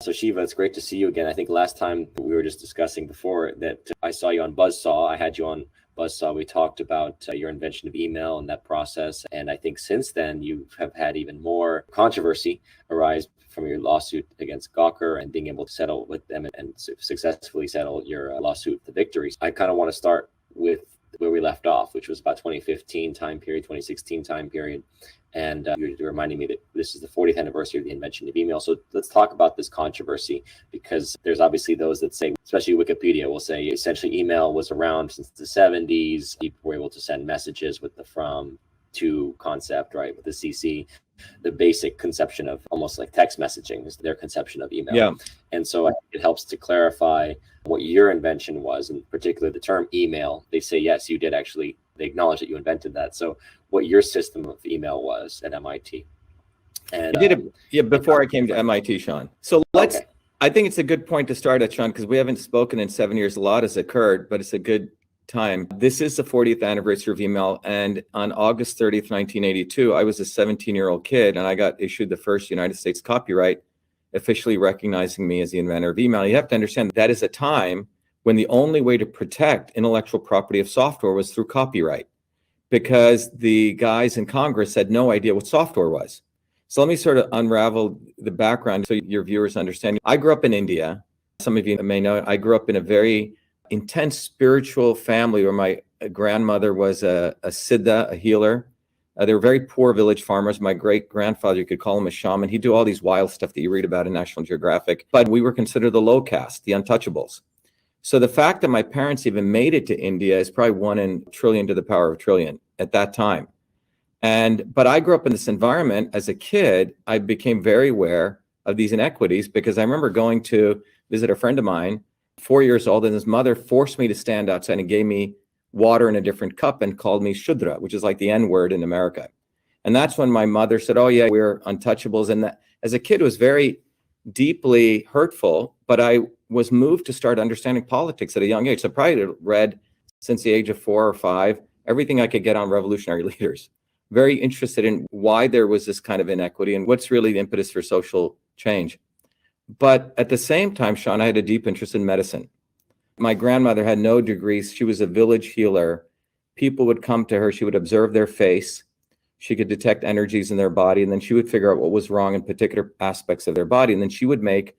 So Shiva, it's great to see you again. I think last time we were just discussing before that I saw you on Buzzsaw. I had you on Buzzsaw. We talked about your invention of email and that process. And I think since then you have had even more controversy arise from your lawsuit against Gawker and being able to settle with them and successfully settle your lawsuit to victories. I kind of want to start with where we left off, which was about 2015 time period, 2016 time period. And you're reminding me that this is the 40th anniversary of the invention of email. So let's talk about this controversy, because there's obviously those that say, especially Wikipedia will say, essentially email was around since the 70s. People were able to send messages with the from to concept, right? With the CC, the basic conception of almost like text messaging is their conception of email. Yeah. And so it helps to clarify what your invention was, in particular the term email. They say, yes, you did actually, they acknowledge that you invented that. So what your system of email was at MIT. And I did it before I came to MIT, Sean. So let's, okay. I think it's a good point to start at, Sean, because we haven't spoken in 7 years. A lot has occurred, but it's a good time. This is the 40th anniversary of email. And on August 30th, 1982, I was a 17-year-old kid, and I got issued the first United States copyright, officially recognizing me as the inventor of email. You have to understand that is a time when the only way to protect intellectual property of software was through copyright, because the guys in Congress had no idea what software was. So let me sort of unravel the background so your viewers understand. I grew up in India. Some of you may know, I grew up in a very intense spiritual family where my grandmother was a siddha, a healer. They were very poor village farmers. My great-grandfather, you could call him a shaman. He'd do all these wild stuff that you read about in National Geographic. But we were considered the low caste, the untouchables. So the fact that my parents even made it to India is probably 1 in a trillion to the power of a trillion at that time. But I grew up in this environment. As a kid, I became very aware of these inequities, because I remember going to visit a friend of mine, 4 years old, and his mother forced me to stand outside and gave me water in a different cup and called me Shudra, which is like the N word in America. And that's when my mother said, oh yeah, we're untouchables. And that, as a kid, it was very deeply hurtful, but I was moved to start understanding politics at a young age. So I probably read since the age of 4 or 5, everything I could get on revolutionary leaders. Very interested in why there was this kind of inequity and what's really the impetus for social change. But at the same time, Sean, I had a deep interest in medicine. My grandmother had no degrees. She was a village healer. People would come to her. She would observe their face. She could detect energies in their body, and then she would figure out what was wrong in particular aspects of their body. And then she would make,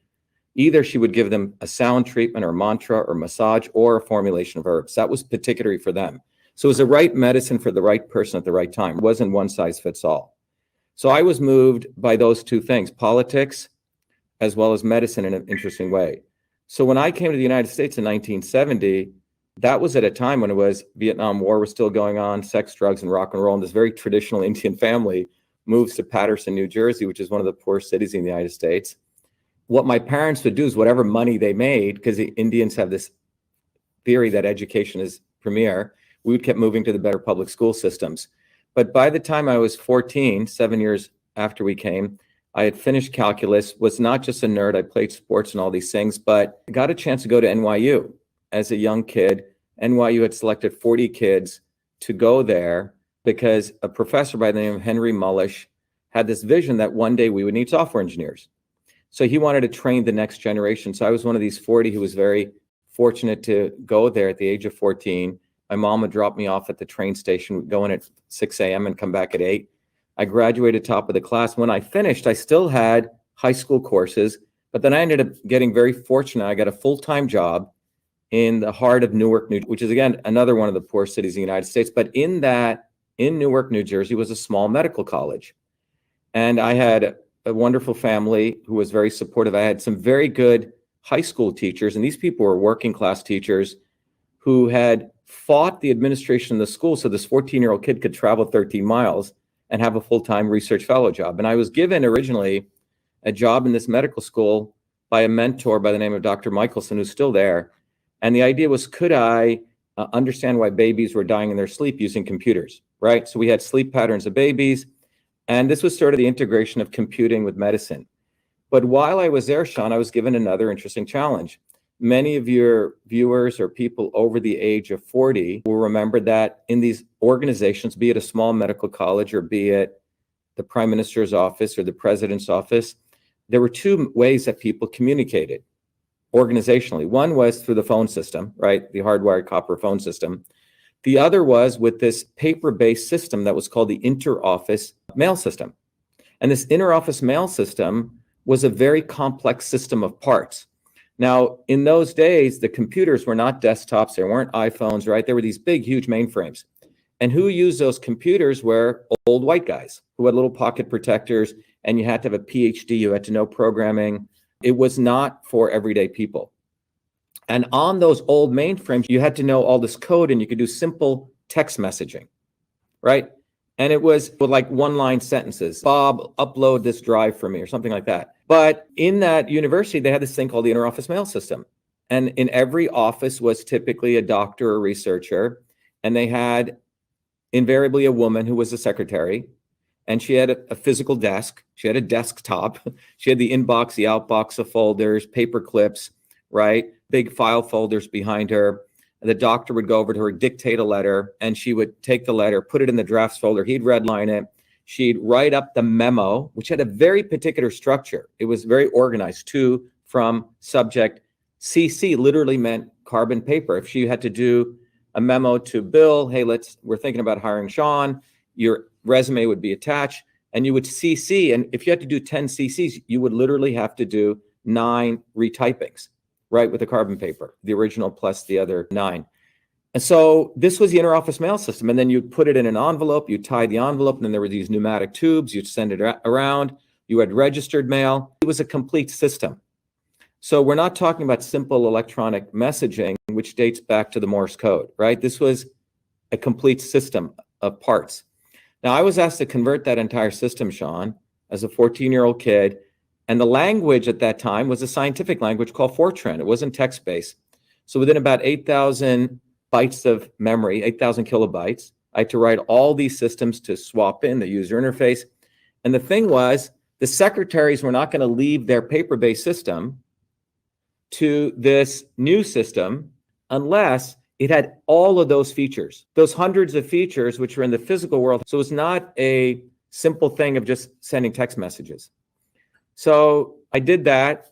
either she would give them a sound treatment or mantra or massage or a formulation of herbs. That was particularly for them. So it was the right medicine for the right person at the right time. It wasn't one size fits all. So I was moved by those two things, politics as well as medicine, in an interesting way. So when I came to the United States in 1970, that was at a time when it was Vietnam War was still going on, sex, drugs, and rock and roll. And this very traditional Indian family moves to Paterson, New Jersey, which is one of the poorest cities in the United States. What my parents would do is whatever money they made, because the Indians have this theory that education is premier, we would keep moving to the better public school systems. But by the time I was 14, 7 years after we came, I had finished calculus, was not just a nerd. I played sports and all these things, but I got a chance to go to NYU as a young kid. NYU had selected 40 kids to go there because a professor by the name of Henry Mullish had this vision that one day we would need software engineers. So he wanted to train the next generation. So I was one of these 40 who was very fortunate to go there at the age of 14. My mom would drop me off at the train station, go in at 6 a.m. and come back at 8. I graduated top of the class. When I finished, I still had high school courses, but then I ended up getting very fortunate. I got a full-time job in the heart of Newark, which is, again, another one of the poor cities in the United States. But in Newark, New Jersey, was a small medical college. And I had a wonderful family who was very supportive. I had some very good high school teachers, and these people were working class teachers who had fought the administration of the school so this 14-year-old kid could travel 13 miles and have a full-time research fellow job. And I was given originally a job in this medical school by a mentor by the name of Dr. Michelson, who's still there. And the idea was, could I understand why babies were dying in their sleep using computers, right? So we had sleep patterns of babies, and this was sort of the integration of computing with medicine. But while I was there, Sean, I was given another interesting challenge. Many of your viewers or people over the age of 40 will remember that in these organizations, be it a small medical college or be it the Prime Minister's office or the President's office, there were two ways that people communicated organizationally. One was through the phone system, right? The hardwired copper phone system. The other was with this paper-based system that was called the inter-office mail system. And this inter-office mail system was a very complex system of parts. Now, in those days, the computers were not desktops. There weren't iPhones, right? There were these big, huge mainframes. And who used those computers were old white guys who had little pocket protectors, and you had to have a PhD. You had to know programming. It was not for everyday people. And on those old mainframes, you had to know all this code, and you could do simple text messaging, right? And it was with like one-line sentences. Bob, upload this drive for me, or something like that. But in that university, they had this thing called the inter-office mail system. And in every office was typically a doctor or researcher, and they had invariably a woman who was the secretary, and she had a physical desk. She had a desktop. She had the inbox, the outbox of folders, paper clips, right? Big file folders behind her. The doctor would go over to her, dictate a letter, and she would take the letter, put it in the drafts folder. He'd redline it. She'd write up the memo, which had a very particular structure. It was very organized. To, from, subject. CC literally meant carbon paper. If she had to do a memo to Bill, hey, we're thinking about hiring Sean, your resume would be attached, and you would CC. And if you had to do 10 CCs, you would literally have to do 9 retypings, right, with the carbon paper, the original plus the other 9. And so this was the inter-office mail system. And then you'd put it in an envelope, you tie the envelope, and then there were these pneumatic tubes, you'd send it around, you had registered mail. It was a complete system. So we're not talking about simple electronic messaging, which dates back to the Morse code, right? This was a complete system of parts. Now, I was asked to convert that entire system, Sean, as a 14-year-old kid. And the language at that time was a scientific language called Fortran. It wasn't text-based. So within about 8,000 bytes of memory, 8,000 kilobytes, I had to write all these systems to swap in the user interface. And the thing was, the secretaries were not going to leave their paper-based system to this new system unless it had all of those features, those hundreds of features which were in the physical world. So it's not a simple thing of just sending text messages. So I did that,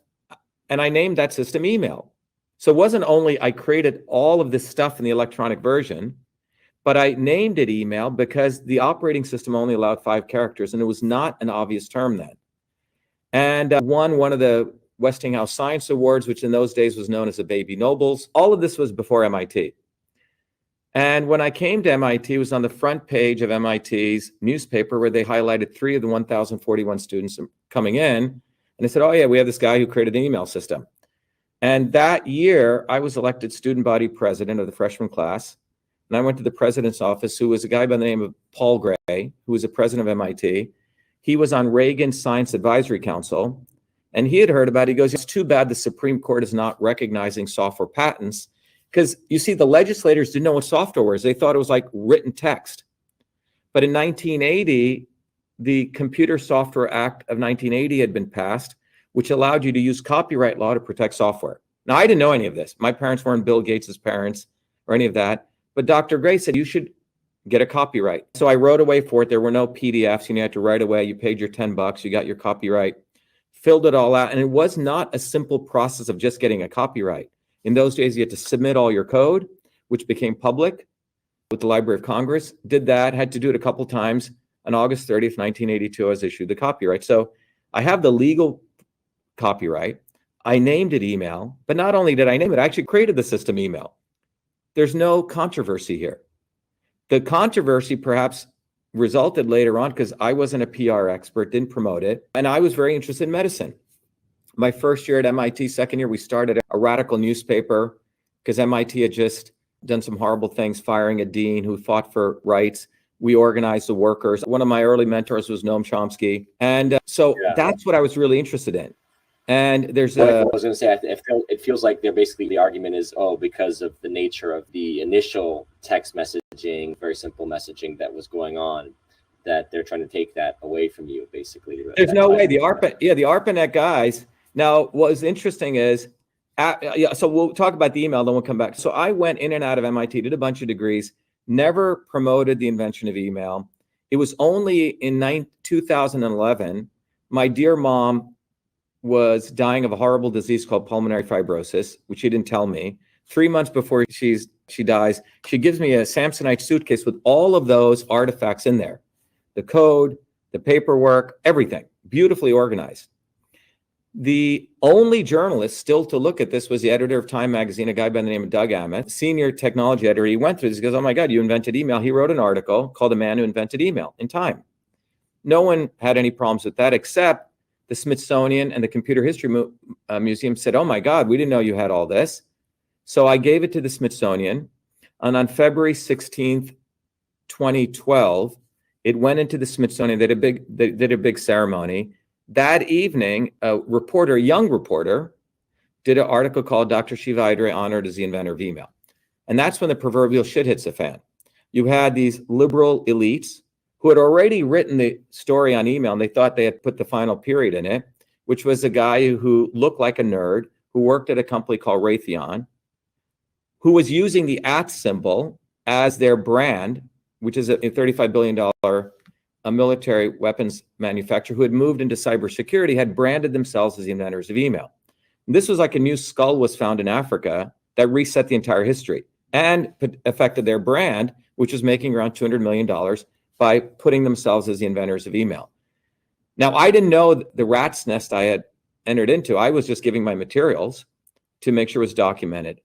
and I named that system email. So it wasn't only I created all of this stuff in the electronic version, but I named it email because the operating system only allowed 5 characters, and it was not an obvious term then. And won one of the Westinghouse Science Awards, which in those days was known as the Baby Nobles. All of this was before MIT. And when I came to MIT, it was on the front page of MIT's newspaper where they highlighted 3 of the 1,041 students coming in. And they said, oh yeah, we have this guy who created an email system. And that year, I was elected student body president of the freshman class. And I went to the president's office, who was a guy by the name of Paul Gray, who was the president of MIT. He was on Reagan's Science Advisory Council. And he had heard about it. He goes, it's too bad the Supreme Court is not recognizing software patents. Because you see, the legislators didn't know what software was. They thought it was like written text. But in 1980, the Computer Software Act of 1980 had been passed, which allowed you to use copyright law to protect software. Now, I didn't know any of this. My parents weren't Bill Gates' parents or any of that. But Dr. Gray said, you should get a copyright. So I wrote away for it. There were no PDFs. You had to write away. You paid your $10. You got your copyright, filled it all out. And it was not a simple process of just getting a copyright. In those days, you had to submit all your code, which became public with the Library of Congress. Did that, had to do it a couple times. On August 30th, 1982, I was issued the copyright. So I have the legal copyright. I named it email, but not only did I name it, I actually created the system email. There's no controversy here. The controversy perhaps resulted later on because I wasn't a PR expert, didn't promote it, and I was very interested in medicine. My first year at MIT, second year, we started a radical newspaper because MIT had just done some horrible things, firing a dean who fought for rights. We organized the workers. One of my early mentors was Noam Chomsky. And that's what I was really interested in. And there's I was going to say, it feels like they're basically, the argument is, because of the nature of the initial text messaging, very simple messaging that was going on, that they're trying to take that away from you, basically. There's no way. The ARPANET guys. Now, what was interesting is, so we'll talk about the email, then we'll come back. So I went in and out of MIT, did a bunch of degrees, never promoted the invention of email. It was only in 2011, my dear mom was dying of a horrible disease called pulmonary fibrosis, which she didn't tell me. 3 months before she dies, she gives me a Samsonite suitcase with all of those artifacts in there. The code, the paperwork, everything, beautifully organized. The only journalist still to look at this was the editor of Time magazine, a guy by the name of Doug Emmett, senior technology editor. He went through this. He goes, oh my God, you invented email. He wrote an article called The Man Who Invented Email in Time. No one had any problems with that except the Smithsonian and the Computer History Museum said, oh my God, we didn't know you had all this. So I gave it to the Smithsonian. And on February 16th, 2012, it went into the Smithsonian. They did a big ceremony. That evening, a young reporter, did an article called Dr.SHIVA honored as the inventor of email. And that's when the proverbial shit hits the fan. You had these liberal elites who had already written the story on email, and they thought they had put the final period in it, which was a guy who looked like a nerd, who worked at a company called Raytheon, who was using the @ symbol as their brand, which is a $35 billion a military weapons manufacturer who had moved into cybersecurity, had branded themselves as the inventors of email. And this was like a new skull was found in Africa that reset the entire history and affected their brand, which was making around $200 million by putting themselves as the inventors of email. Now, I didn't know the rat's nest I had entered into. I was just giving my materials to make sure it was documented.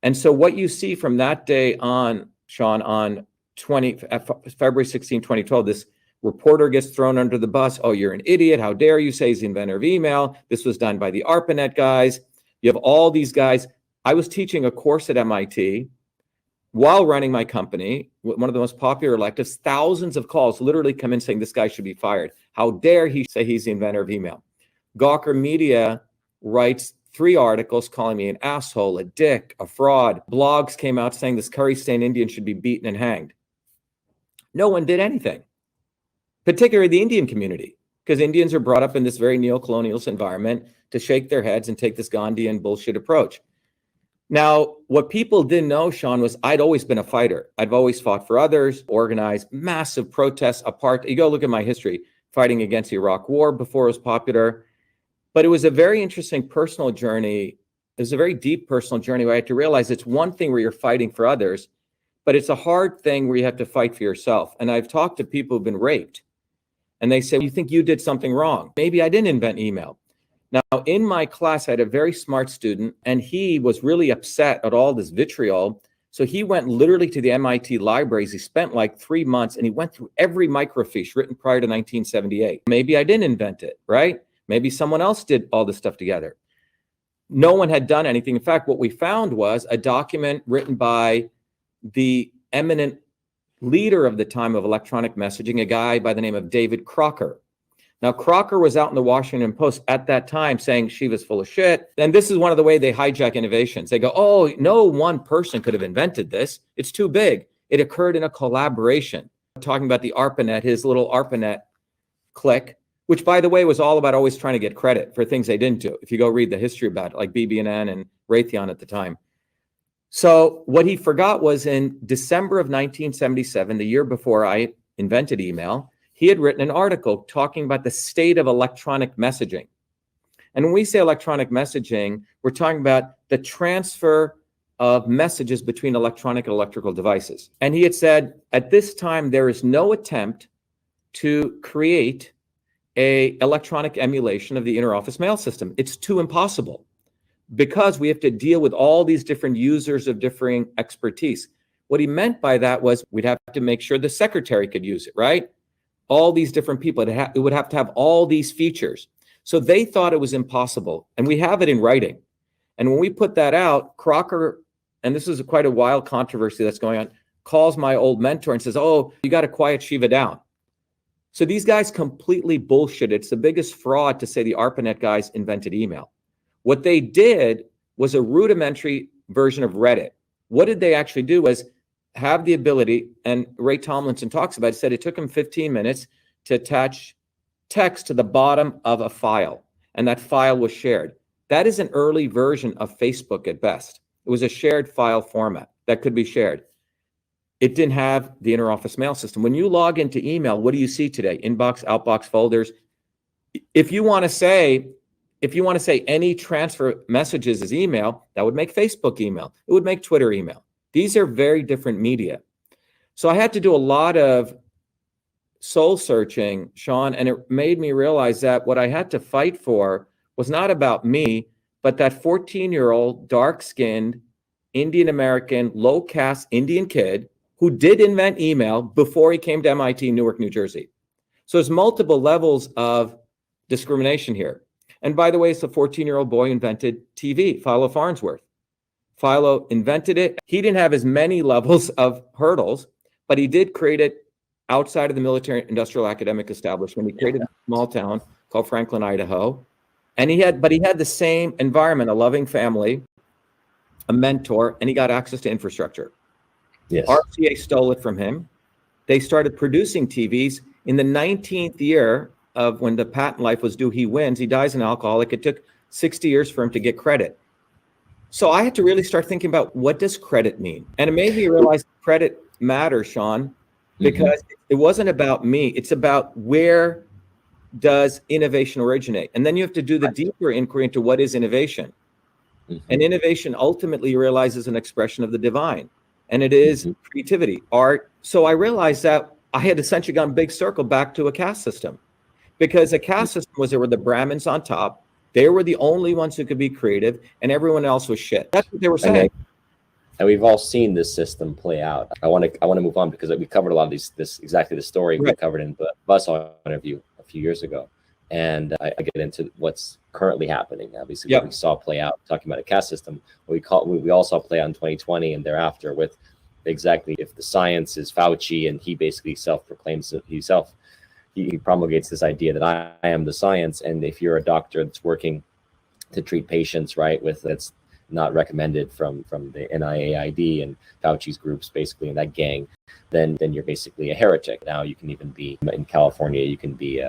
And so what you see from that day on, Sean, on February 16, 2012, this reporter gets thrown under the bus. Oh, you're an idiot. How dare you say he's the inventor of email? This was done by the ARPANET guys. You have all these guys. I was teaching a course at MIT while running my company, one of the most popular electives. Thousands of calls literally come in saying this guy should be fired. How dare he say he's the inventor of email? Gawker Media writes 3 articles calling me an asshole, a dick, a fraud. Blogs came out saying this curry-stained Indian should be beaten and hanged. No one did anything, particularly the Indian community, because Indians are brought up in this very neo-colonialist environment to shake their heads and take this Gandhian bullshit approach. Now, what people didn't know, Sean, was I'd always been a fighter. I've always fought for others, organized massive protests apart. You go look at my history, fighting against the Iraq War before it was popular. But it was a very interesting personal journey. It was a very deep personal journey where I had to realize it's one thing where you're fighting for others, but it's a hard thing where you have to fight for yourself. And I've talked to people who've been raped, and they say, you think you did something wrong? Maybe I didn't invent email. Now, in my class, I had a very smart student, and he was really upset at all this vitriol. So he went literally to the MIT libraries. He spent like 3 months, and he went through every microfiche written prior to 1978. Maybe I didn't invent it, right? Maybe someone else did all this stuff together. No one had done anything. In fact, what we found was a document written by the eminent leader of the time of electronic messaging, a guy by the name of David Crocker. Now, Crocker was out in the Washington Post at that time saying Shiva's full of shit. And this is one of the way they hijack innovations. They go, oh, no one person could have invented this. It's too big. It occurred in a collaboration. Talking about the ARPANET, his little ARPANET clique, which, by the way, was all about always trying to get credit for things they didn't do. If you go read the history about it, like BB&N and Raytheon at the time. So what he forgot was in December of 1977, the year before I invented email, he had written an article talking about the state of electronic messaging. And when we say electronic messaging, we're talking about the transfer of messages between electronic and electrical devices. And he had said, at this time, there is no attempt to create an electronic emulation of the interoffice mail system. It's too impossible because we have to deal with all these different users of differing expertise. What he meant by that was we'd have to make sure the secretary could use it, right? All these different people, it would have to have all these features. So they thought it was impossible. And we have it in writing. And when we put that out, Crocker, and this is quite a wild controversy that's going on, calls my old mentor and says, oh, you got to quiet Shiva down. So these guys completely bullshit. It's the biggest fraud to say the ARPANET guys invented email. What they did was a rudimentary version of Reddit. What did they actually do was have the ability, and Ray Tomlinson talks about it, said it took him 15 minutes to attach text to the bottom of a file, and that file was shared. That is an early version of Facebook at best. It was a shared file format that could be shared. It didn't have the interoffice mail system. When you log into email, what do you see today? Inbox, outbox, folders. If you want to say if you want to say any transfer messages is email, that would make Facebook email. It would make Twitter email. These are very different media. So I had to do a lot of soul searching, Sean, and it made me realize that what I had to fight for was not about me, but that 14-year-old, dark-skinned, Indian American, low caste Indian kid who did invent email before he came to MIT in Newark, New Jersey. So there's multiple levels of discrimination here. And by the way, it's a 14-year-old boy who invented TV, Philo Farnsworth. Philo invented it. He didn't have as many levels of hurdles, but he did create it outside of the military industrial academic establishment. He created a small town called Franklin, Idaho. And he had the same environment, a loving family, a mentor, and he got access to infrastructure. Yes. RCA stole it from him. They started producing TVs. In the 19th year of when the patent life was due, he wins. He dies an alcoholic. It took 60 years for him to get credit. So I had to really start thinking about, what does credit mean? And it made me realize credit matters, Sean, because it wasn't about me. It's about where does innovation originate? And then you have to do the deeper inquiry into what is innovation. And innovation ultimately realizes an expression of the divine. And it is creativity, art. So I realized that I had essentially gone big circle back to a caste system, because a caste system was, there were the Brahmins on top. They were the only ones who could be creative, and everyone else was shit. That's what they were saying. And we've all seen this system play out. I want to move on, because we covered a lot of exactly the story we covered in the Buzzsaw interview a few years ago. And I get into what's currently happening. Obviously, what we saw play out, talking about a caste system, we all saw play out in 2020 and thereafter, with exactly, if the science is Fauci and he basically self-proclaims himself, he promulgates this idea that I am the science. And if you're a doctor that's working to treat patients, right, that's not recommended from the NIAID and Fauci's groups, basically, in that gang, then you're basically a heretic. Now you can even be, in California, you can be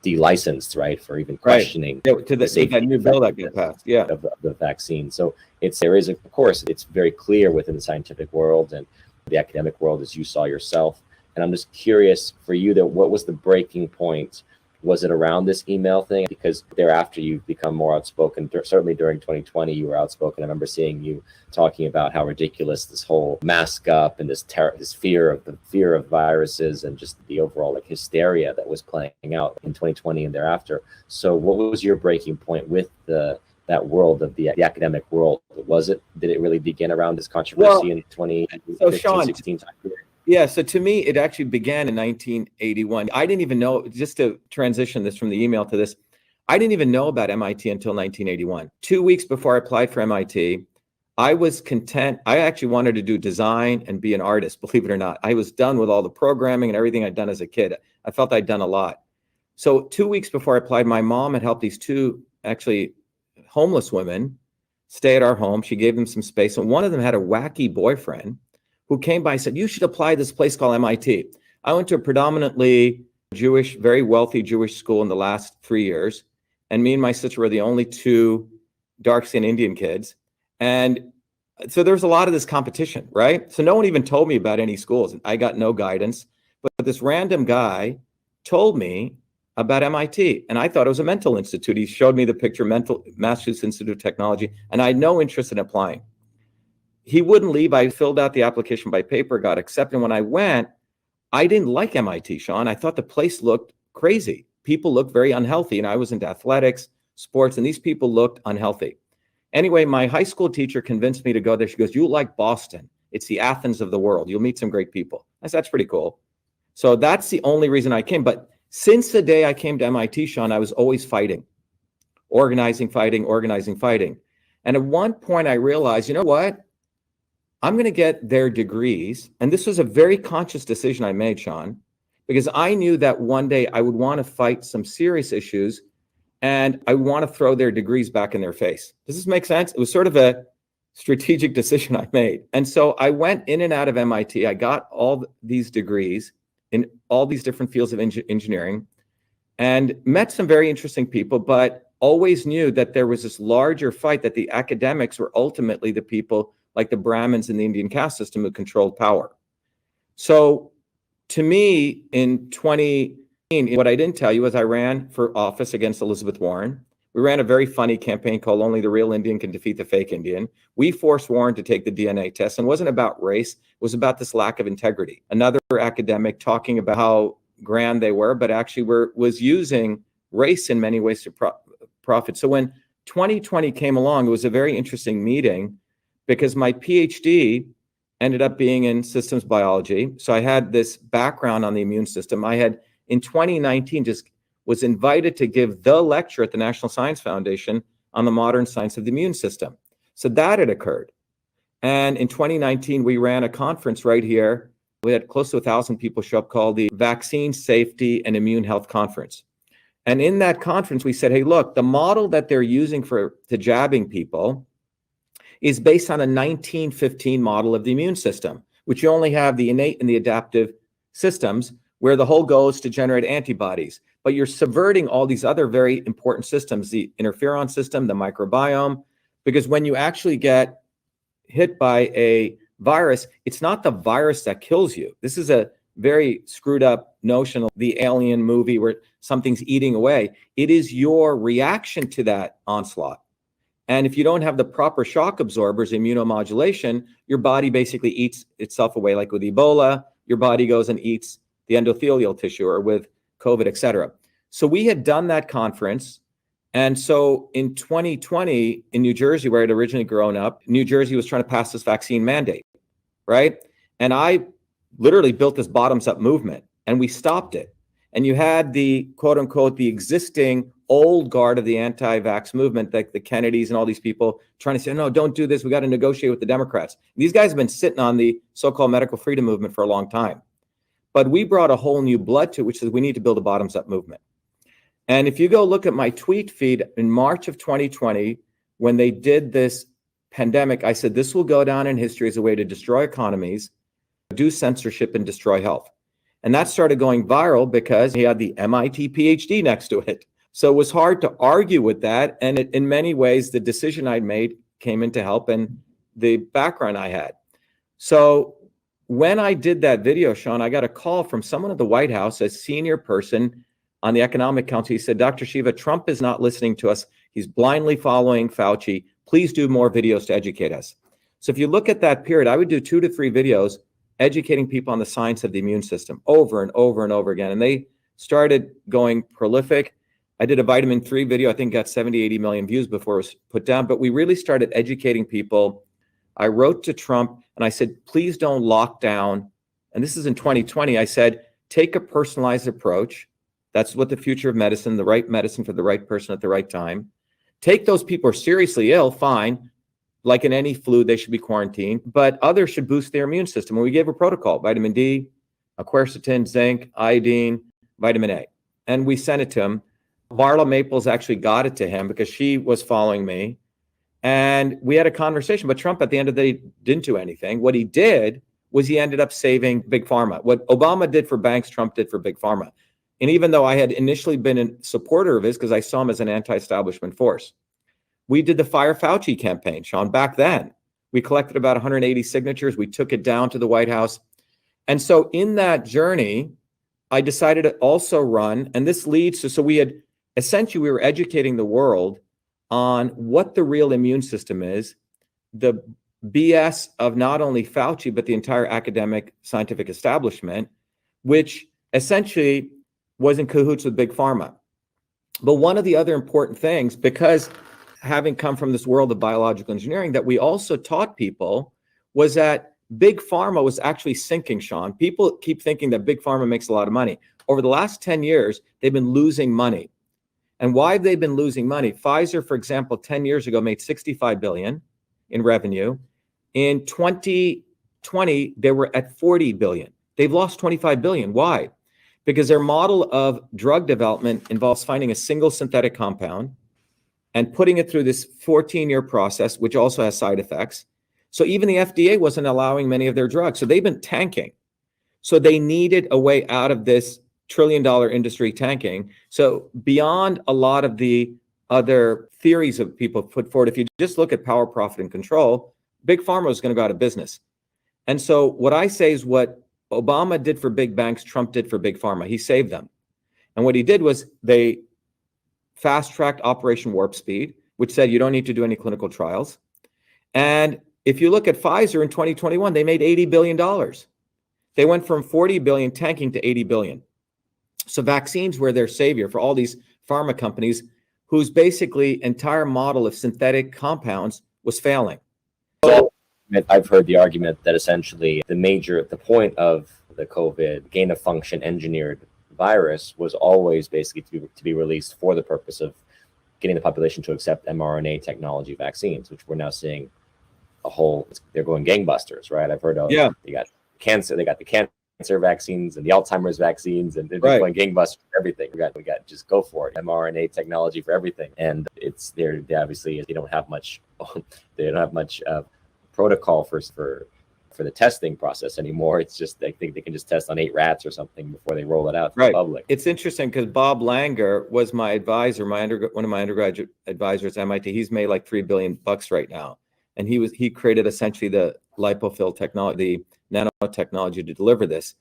de-licensed, right, for even questioning to the safety that new bill that got passed, of the vaccine. So of course, it's very clear within the scientific world and the academic world, as you saw yourself. And I'm just curious for you, that what was the breaking point? Was it around this email thing? Because thereafter you've become more outspoken. Certainly during 2020, you were outspoken. I remember seeing you talking about how ridiculous this whole mask up and this fear of viruses, and just the overall hysteria that was playing out in 2020 and thereafter. So what was your breaking point with that world of the academic world? Did it really begin around this controversy in 2015, 16 time period? Yeah, so to me, it actually began in 1981. I didn't even know, just to transition this from the email to this, I didn't even know about MIT until 1981. 2 weeks before I applied for MIT, I was content. I actually wanted to do design and be an artist, believe it or not. I was done with all the programming and everything I'd done as a kid. I felt I'd done a lot. So 2 weeks before I applied, my mom had helped these two actually homeless women stay at our home. She gave them some space, and one of them had a wacky boyfriend who came by and said, you should apply to this place called MIT. I went to a predominantly Jewish, very wealthy Jewish school in the last 3 years. And me and my sister were the only two dark-skinned Indian kids. And so there was a lot of this competition, right? So no one even told me about any schools. I got no guidance. But this random guy told me about MIT. And I thought it was a mental institute. He showed me the picture, Massachusetts Institute of Technology. And I had no interest in applying. He wouldn't leave. I filled out the application by paper, got accepted. When I went, I didn't like MIT, Sean. I thought the place looked crazy. People looked very unhealthy, and I was into athletics, sports, and these people looked unhealthy. Anyway, my high school teacher convinced me to go there. She goes, "You'll like Boston. It's the Athens of the world. You'll meet some great people." I said, "That's pretty cool." So that's the only reason I came. But since the day I came to MIT, Sean, I was always fighting, organizing, fighting. And at one point I realized, you know what? I'm going to get their degrees. And this was a very conscious decision I made, Sean, because I knew that one day I would want to fight some serious issues, and I want to throw their degrees back in their face. Does this make sense? It was sort of a strategic decision I made. And so I went in and out of MIT. I got all these degrees in all these different fields of engineering, and met some very interesting people, but always knew that there was this larger fight, that the academics were ultimately the people like the Brahmins in the Indian caste system who controlled power. So to me, in 2018, what I didn't tell you is I ran for office against Elizabeth Warren. We ran a very funny campaign called Only the Real Indian Can Defeat the Fake Indian. We forced Warren to take the DNA test, and it wasn't about race. It was about this lack of integrity. Another academic talking about how grand they were, but actually was using race in many ways to profit. So when 2020 came along, it was a very interesting meeting because my PhD ended up being in systems biology. So I had this background on the immune system. I had, in 2019, just was invited to give the lecture at the National Science Foundation on the modern science of the immune system. So that had occurred. And in 2019, we ran a conference right here. We had close to 1,000 people show up, called the Vaccine Safety and Immune Health Conference. And in that conference, we said, hey, look, the model that they're using to jabbing people is based on a 1915 model of the immune system, which you only have the innate and the adaptive systems, where the whole goal is to generate antibodies. But you're subverting all these other very important systems, the interferon system, the microbiome, because when you actually get hit by a virus, it's not the virus that kills you. This is a very screwed up notion of the Alien movie where something's eating away. It is your reaction to that onslaught. And if you don't have the proper shock absorbers, immunomodulation, your body basically eats itself away. Like with Ebola, your body goes and eats the endothelial tissue, or with COVID, et cetera. So we had done that conference. And so in 2020 in New Jersey, where I'd originally grown up, New Jersey was trying to pass this vaccine mandate, right? And I literally built this bottoms up movement, and we stopped it. And you had the quote unquote, the existing old guard of the anti-vax movement, like the Kennedys and all these people trying to say, no, don't do this. We got to negotiate with the Democrats. These guys have been sitting on the so-called medical freedom movement for a long time. But we brought a whole new blood to it, which is we need to build a bottoms up movement. And if you go look at my tweet feed in March of 2020, when they did this pandemic, I said, this will go down in history as a way to destroy economies, do censorship, and destroy health. And that started going viral because he had the MIT PhD next to it. So it was hard to argue with that. And in many ways, the decision I'd made came into help and the background I had. So when I did that video, Sean, I got a call from someone at the White House, a senior person on the Economic Council. He said, Dr. Shiva, Trump is not listening to us. He's blindly following Fauci. Please do more videos to educate us. So if you look at that period, I would do 2 to 3 videos educating people on the science of the immune system over and over and over again. And they started going prolific. I did a vitamin 3 video, I think got 70, 80 million views before it was put down, but we really started educating people. I wrote to Trump and I said, please don't lock down. And this is in 2020. I said, take a personalized approach. That's what the future of medicine, the right medicine for the right person at the right time. Take those people who are seriously ill, fine. Like in any flu, they should be quarantined, but others should boost their immune system. And we gave a protocol, vitamin D, quercetin, zinc, iodine, vitamin A. And we sent it to him. Marla Maples actually got it to him because she was following me. And we had a conversation, but Trump at the end of the day didn't do anything. What he did was he ended up saving Big Pharma. What Obama did for banks, Trump did for Big Pharma. And even though I had initially been a supporter of his because I saw him as an anti-establishment force, we did the Fire Fauci campaign, Sean, back then. We collected about 180 signatures. We took it down to the White House. And so in that journey, I decided to also run, and this leads to, so we were educating the world on what the real immune system is, the BS of not only Fauci, but the entire academic scientific establishment, which essentially was in cahoots with Big Pharma. But one of the other important things, because having come from this world of biological engineering, that we also taught people was that Big Pharma was actually sinking, Sean. People keep thinking that Big Pharma makes a lot of money. Over the last 10 years, they've been losing money. And why have they been losing money? Pfizer, for example, 10 years ago made $65 billion in revenue. In 2020, they were at $40 billion. They've lost $25 billion. Why? Because their model of drug development involves finding a single synthetic compound and putting it through this 14-year process, which also has side effects. So even the FDA wasn't allowing many of their drugs. So they've been tanking. So they needed a way out of this trillion-dollar industry tanking. So beyond a lot of the other theories of people put forward, if you just look at power, profit, and control, Big Pharma is going to go out of business. And so what I say is what Obama did for big banks, Trump did for Big Pharma. He saved them. And what he did was they fast-tracked Operation Warp Speed, which said you don't need to do any clinical trials. And if you look at Pfizer in 2021, they made $80 billion. They went from 40 billion tanking to 80 billion. So vaccines were their savior for all these pharma companies whose basically entire model of synthetic compounds was failing. So I've heard the argument that essentially the point of the COVID gain of function engineered virus was always basically to be released for the purpose of getting the population to accept mRNA technology vaccines, which we're now seeing they're going gangbusters, right? I've heard of, they got the cancer vaccines and the Alzheimer's vaccines, and they're just going gangbusters for everything. We got just go for it. mRNA technology for everything. And they obviously, they don't have much protocol for the testing process anymore. It's just they think they can just test on 8 rats or something before they roll it out to the public. It's interesting because Bob Langer was my advisor, one of my undergraduate advisors at MIT. He's made like $3 billion right now. And he created essentially the lipophil technology, the nanotechnology to deliver this.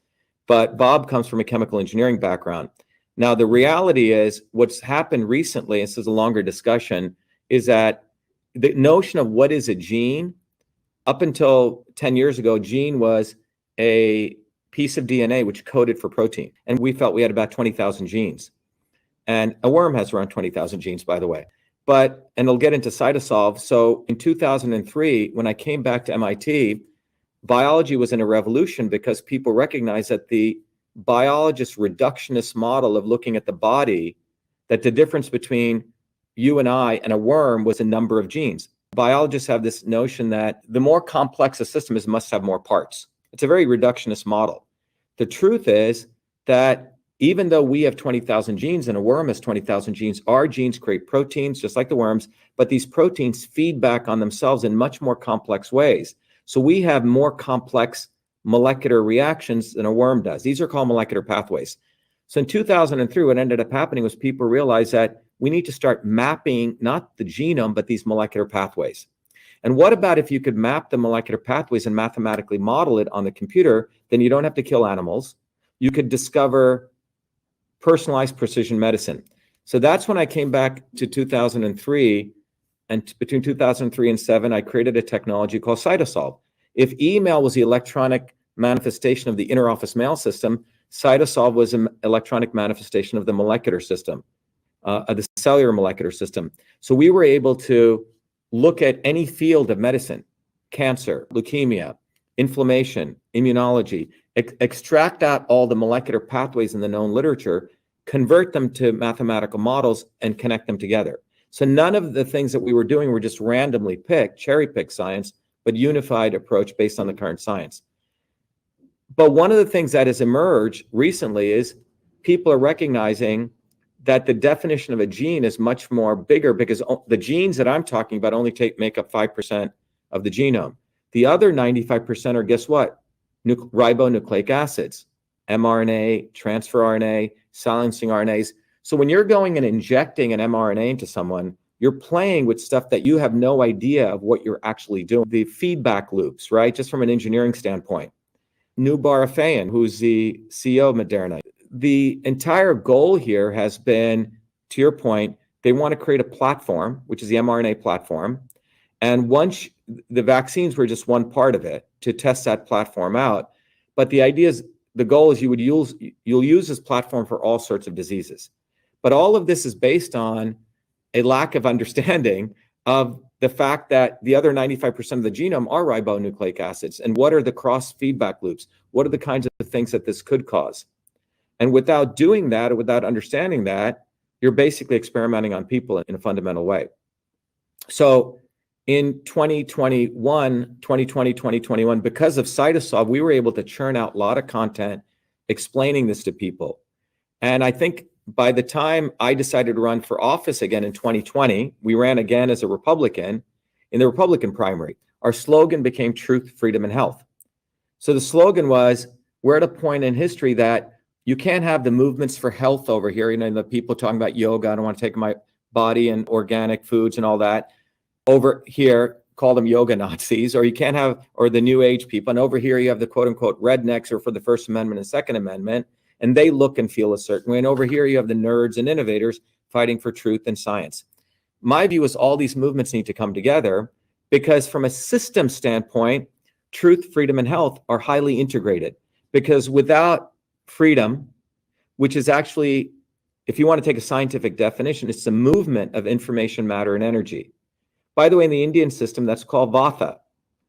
But Bob comes from a chemical engineering background. Now, the reality is what's happened recently, and this is a longer discussion, is that the notion of what is a gene, up until 10 years ago, gene was a piece of DNA which coded for protein. And we felt we had about 20,000 genes. And a worm has around 20,000 genes, by the way. And it'll get into cytosolve. So in 2003, when I came back to MIT, biology was in a revolution because people recognized that the biologist reductionist model of looking at the body, that the difference between you and I and a worm was a number of genes. Biologists have this notion that the more complex a system is, must have more parts. It's a very reductionist model. The truth is that even though we have 20,000 genes and a worm has 20,000 genes, our genes create proteins just like the worms, but these proteins feed back on themselves in much more complex ways. So we have more complex molecular reactions than a worm does. These are called molecular pathways. So in 2003, what ended up happening was people realized that we need to start mapping not the genome, but these molecular pathways. And what about if you could map the molecular pathways and mathematically model it on the computer? Then you don't have to kill animals. You could discover personalized precision medicine. So that's when I came back to 2003. And between 2003 and 2007, I created a technology called cytosolve. If email was the electronic manifestation of the interoffice mail system, cytosolve was an electronic manifestation of the molecular system, of the cellular molecular system. So we were able to look at any field of medicine, cancer, leukemia, inflammation, immunology, extract out all the molecular pathways in the known literature, convert them to mathematical models, and connect them together. So none of the things that we were doing were just randomly picked, cherry-picked science, but unified approach based on the current science. But one of the things that has emerged recently is people are recognizing that the definition of a gene is much more bigger because the genes that I'm talking about only make up 5% of the genome. The other 95% are, guess what? Ribonucleic acids, mRNA, transfer RNA, silencing RNAs. So when you're going and injecting an mRNA into someone, you're playing with stuff that you have no idea of what you're actually doing. The feedback loops, right? Just from an engineering standpoint. Noubar Afeyan, who's the CEO of Moderna. The entire goal here has been, to your point, they want to create a platform, which is the mRNA platform. And once the vaccines were just one part of it to test that platform out. But the idea is, the goal is you'll use this platform for all sorts of diseases. But all of this is based on a lack of understanding of the fact that the other 95% of the genome are ribonucleic acids. And what are the cross feedback loops? What are the kinds of things that this could cause? And without doing that, or without understanding that, you're basically experimenting on people in a fundamental way. So in 2020, 2021, because of cytosolve, we were able to churn out a lot of content explaining this to people. And I think by the time I decided to run for office again in 2020, we ran again as a Republican in the Republican primary. Our slogan became truth, freedom, and health. So the slogan was, we're at a point in history that you can't have the movements for health over here. You know, the people talking about yoga, I don't want to take my body and organic foods and all that. Over here, call them yoga Nazis, or you can't have, or the new age people. And over here, you have the quote unquote rednecks or for the First Amendment and Second Amendment, and they look and feel a certain way. And over here, you have the nerds and innovators. fighting for truth and science. My view is all these movements need to come together because from a system standpoint, truth, freedom, and health are highly integrated. Because without freedom, which is actually, if you want to take a scientific definition, it's the movement of information, matter, and energy. By the way, in the Indian system, that's called Vata.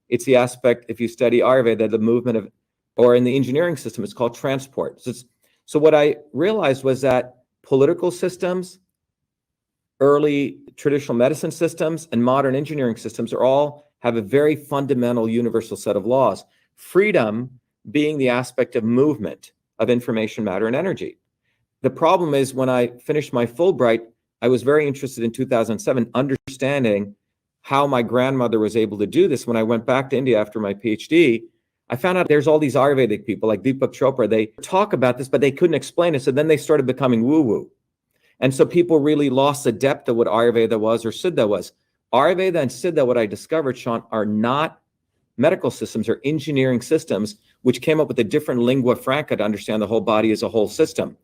It's the aspect, if you study Ayurveda, the movement of, or in the engineering system, it's called transport. So what I realized was that political systems, early traditional medicine systems, and modern engineering systems have a very fundamental universal set of laws. Freedom being the aspect of movement of information, matter, and energy. The problem is when I finished my Fulbright, I was very interested in 2007, understanding how my grandmother was able to do this. When I went back to India after my PhD, I found out there's all these Ayurvedic people like Deepak Chopra. They talk about this, but they couldn't explain it. So then they started becoming woo-woo. And so people really lost the depth of what Ayurveda was or Siddha was. Ayurveda and Siddha, what I discovered, Sean, are not medical systems, or engineering systems, which came up with a different lingua franca to understand the whole body as a whole system.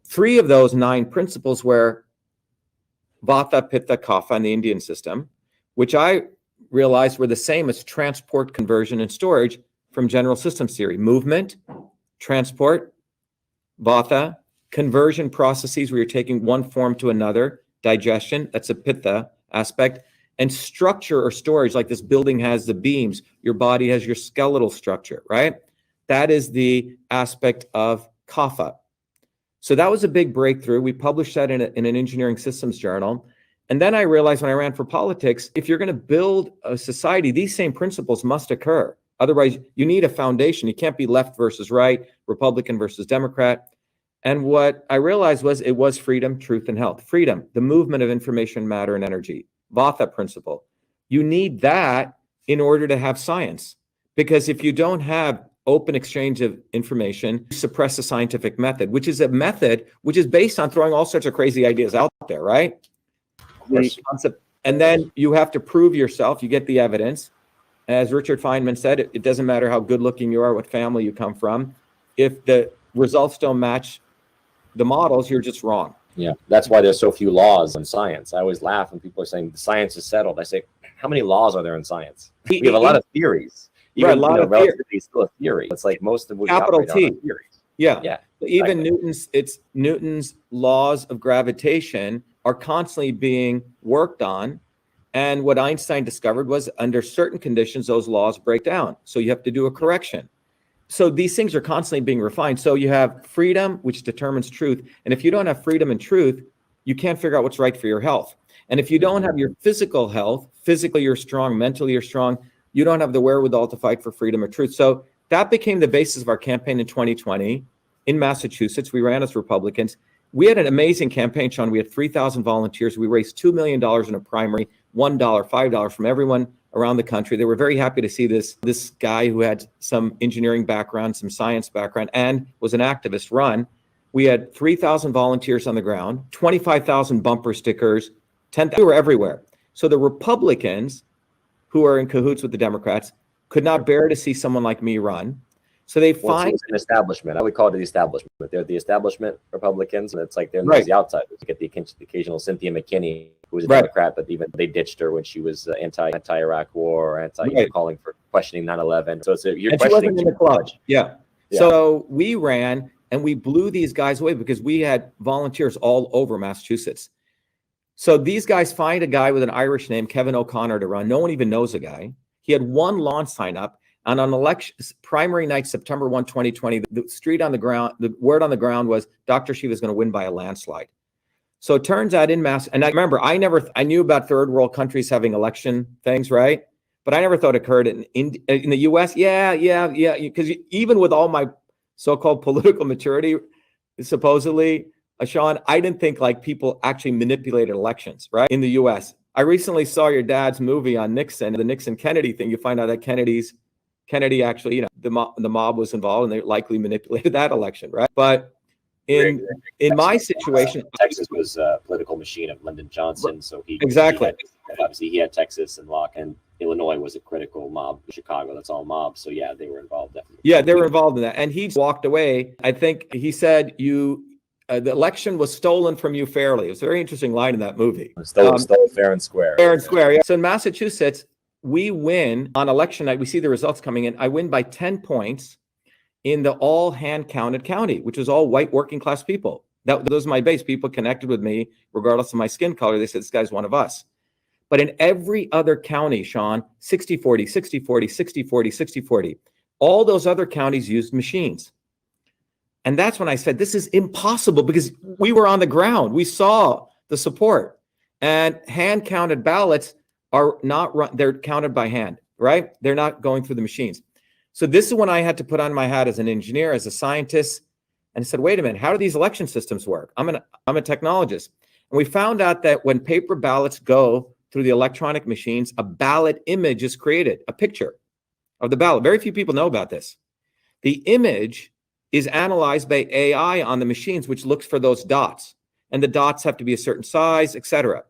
3 of those 9 principles were Vata, Pitta, Kapha in the Indian system, which I realized were the same as transport, conversion, and storage from general systems theory. Movement, transport, Vata, conversion processes where you're taking one form to another, digestion, that's a Pitta aspect, and structure or storage, like this building has the beams, your body has your skeletal structure, right? That is the aspect of Kapha. So that was a big breakthrough. We published that in an engineering systems journal. And then I realized when I ran for politics, if you're going to build a society, these same principles must occur. Otherwise, you need a foundation. You can't be left versus right, Republican versus Democrat. And what I realized was it was freedom, truth, and health. Freedom, the movement of information, matter, and energy. Vata principle. You need that in order to have science. Because if you don't have open exchange of information, you suppress the scientific method, which is a method which is based on throwing all sorts of crazy ideas out there, right? The concept, and then you have to prove yourself. You get the evidence. As Richard Feynman said, it doesn't matter how good looking you are, what family you come from. If the results don't match the models, you're just wrong. Yeah, that's why there's so few laws in science. I always laugh when people are saying the science is settled. I say, how many laws are there in science? We have a lot of theories. Even, right, a lot of relativity is still a theory. It's like most of what we operate on are theories. Yeah. Even exactly. Newton's laws of gravitation are constantly being worked on. And what Einstein discovered was under certain conditions, those laws break down. So you have to do a correction. So these things are constantly being refined. So you have freedom, which determines truth. And if you don't have freedom and truth, you can't figure out what's right for your health. And if you don't have your physical health, physically you're strong, mentally you're strong, you don't have the wherewithal to fight for freedom or truth. So that became the basis of our campaign in 2020 in Massachusetts. We ran as Republicans. We had an amazing campaign, Sean. We had 3,000 volunteers. We raised $2 million in a primary, $1, $5 from everyone around the country. They were very happy to see this guy who had some engineering background, some science background, and was an activist run. We had 3,000 volunteers on the ground, 25,000 bumper stickers, 10,000. We were everywhere. So the Republicans, who are in cahoots with the Democrats, could not bear to see someone like me run. So they find an establishment. I would call it the establishment. They're the establishment Republicans, and it's like they're the outsiders. You get the occasional Cynthia McKinney, who was a Democrat, but even they ditched her when she was anti-Iraq war or calling for questioning 9/11. So you're and questioning she wasn't in the club. Yeah. So we ran and we blew these guys away because we had volunteers all over Massachusetts. So these guys find a guy with an Irish name, Kevin O'Connor, to run. No one even knows the guy. He had one lawn sign up. And on election primary night, September 1, 2020, the word on the ground was Dr.SHIVA is going to win by a landslide. So it turns out in Mass, and I remember I knew about third world countries having election things, right? But I never thought it occurred in the US. Yeah. Because even with all my so-called political maturity, supposedly, Sean, I didn't think like people actually manipulated elections, right? In the US. I recently saw your dad's movie on Nixon, the Nixon-Kennedy thing. You find out that Kennedy actually, the mob was involved and they likely manipulated that election, right? But in my situation, Texas was a political machine of Lyndon Johnson, so obviously he had Texas and Illinois was a critical mob. Chicago, that's all mob. So yeah, they were involved definitely. Yeah, they were involved in that, and he walked away. I think he said the election was stolen from you fairly. It was a very interesting line in that movie. Stolen fair and square. Fair and square, yeah. So in Massachusetts, we win on election night. We see the results coming in. I win by 10 points in the all hand counted county, which was all white working class people. That was my base. People connected with me regardless of my skin color. They said, this guy's one of us. But in every other county, Sean, 60-40, 60-40, 60-40, 60-40. All those other counties used machines. And that's when I said, this is impossible, because we were on the ground. We saw the support. And hand counted ballots are not run, they're counted by hand, right? They're not going through the machines. So this is when I had to put on my hat as an engineer, as a scientist, and I said, wait a minute, how do these election systems work? I'm a technologist. And we found out that when paper ballots go through the electronic machines, a ballot image is created, a picture of the ballot. Very few people know about this. The image is analyzed by AI on the machines, which looks for those dots. And the dots have to be a certain size, etc.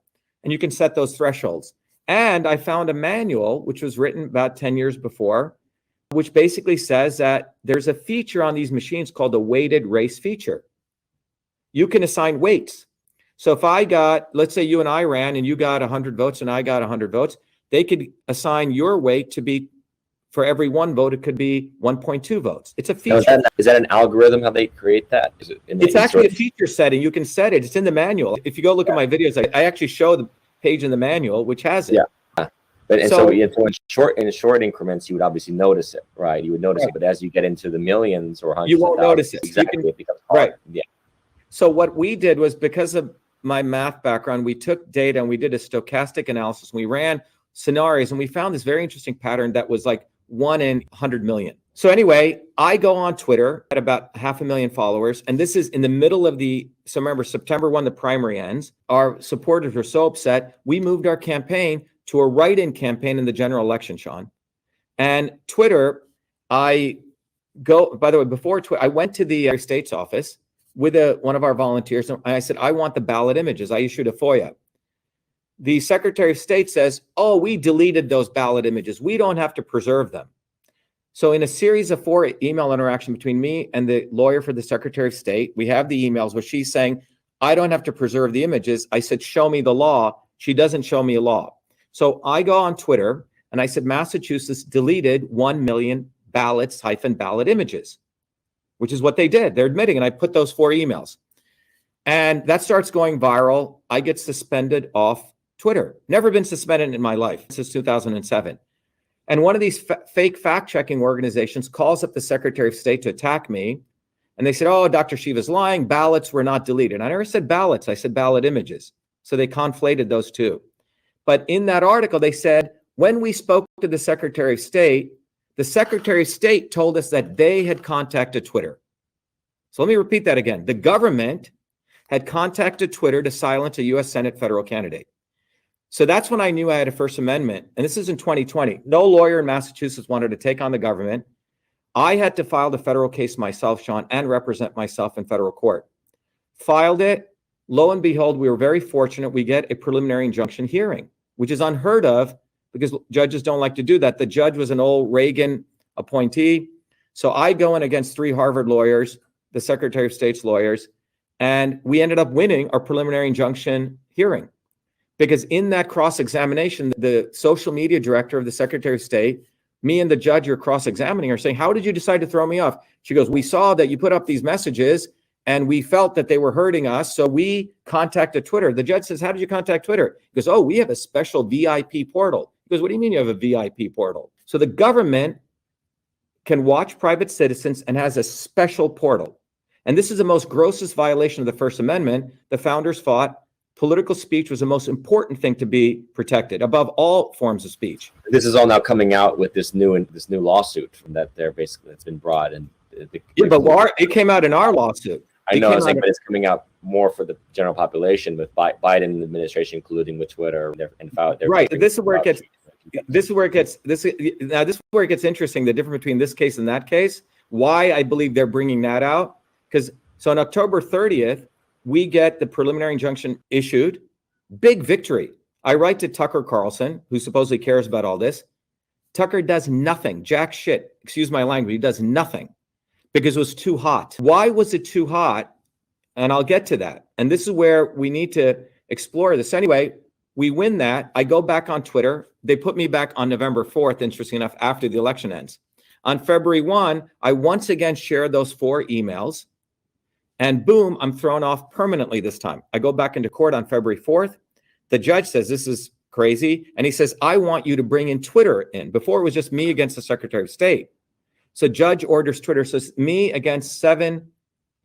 And you can set those thresholds. And I found a manual, which was written about 10 years before, which basically says that there's a feature on these machines called the weighted race feature. You can assign weights. So if I got, let's say you and I ran and you got 100 votes and I got 100 votes, they could assign your weight to be, for every one vote, it could be 1.2 votes. It's a feature. Now, is that an algorithm, how they create that? Is it it's actually a feature setting. You can set it. It's in the manual. If you go look at my videos, I actually show the page in the manual, which has it. Yeah. But so in short increments, you would obviously notice it, right? You would notice it. But as you get into the millions or hundreds, you won't notice it. Exactly. It becomes hard. Right. Yeah. So what we did was, because of my math background, we took data and we did a stochastic analysis. We ran scenarios and we found this very interesting pattern that was like 1 in 100 million. So anyway, I go on Twitter at about 500,000 followers. And this is in the middle of so remember, September 1, the primary ends. Our supporters were so upset. We moved our campaign to a write-in campaign in the general election, Sean. And Twitter, by the way, before Twitter, I went to the state's office with one of our volunteers. And I said, I want the ballot images. I issued a FOIA. The Secretary of State says, oh, we deleted those ballot images. We don't have to preserve them. So in a series of 4 email interaction between me and the lawyer for the Secretary of State, we have the emails where she's saying, I don't have to preserve the images. I said, show me the law. She doesn't show me a law. So I go on Twitter and I said, Massachusetts deleted 1 million ballots-ballot images, which is what they did. They're admitting, and I put those 4 emails. And that starts going viral. I get suspended off Twitter. Never been suspended in my life since 2007. And one of these fake fact-checking organizations calls up the Secretary of State to attack me. And they said, oh, Dr. Shiva's lying. Ballots were not deleted. I never said ballots. I said ballot images. So they conflated those two. But in that article, they said, when we spoke to the Secretary of State, the Secretary of State told us that they had contacted Twitter. So let me repeat that again. The government had contacted Twitter to silence a U.S. Senate federal candidate. So that's when I knew I had a First Amendment. And this is in 2020. No lawyer in Massachusetts wanted to take on the government. I had to file the federal case myself, Sean, and represent myself in federal court. Filed it. Lo and behold, we were very fortunate. We get a preliminary injunction hearing, which is unheard of because judges don't like to do that. The judge was an old Reagan appointee. So I go in against 3 Harvard lawyers, the Secretary of State's lawyers, and we ended up winning our preliminary injunction hearing. Because in that cross-examination, the social media director of the Secretary of State, me and the judge are cross-examining her, saying, how did you decide to throw me off? She goes, we saw that you put up these messages and we felt that they were hurting us, so we contacted Twitter. The judge says, how did you contact Twitter? He goes, oh, we have a special VIP portal. He goes, what do you mean you have a VIP portal? So the government can watch private citizens and has a special portal. And this is the most grossest violation of the First Amendment. The founders fought. Political speech was the most important thing to be protected above all forms of speech. This is all now coming out with this new lawsuit that they're basically that's been brought in. But it came out in our lawsuit. I know, but it's coming out more for the general population with Biden administration colluding with Twitter and right. This is where it gets interesting. The difference between this case and that case. Why I believe they're bringing that out, because so on October 30th. We get the preliminary injunction issued. Big victory. I write to Tucker Carlson, who supposedly cares about all this. Tucker does nothing. Jack shit. Excuse my language. He does nothing because it was too hot. Why was it too hot? And I'll get to that. And this is where we need to explore this. Anyway, we win that. I go back on Twitter. They put me back on November 4th, interesting enough, after the election ends. On February 1, I once again share those 4 emails. And boom, I'm thrown off permanently this time. I go back into court on February 4th. The judge says, this is crazy. And he says, I want you to bring in Twitter in. Before it was just me against the Secretary of State. So judge orders Twitter, says me against 7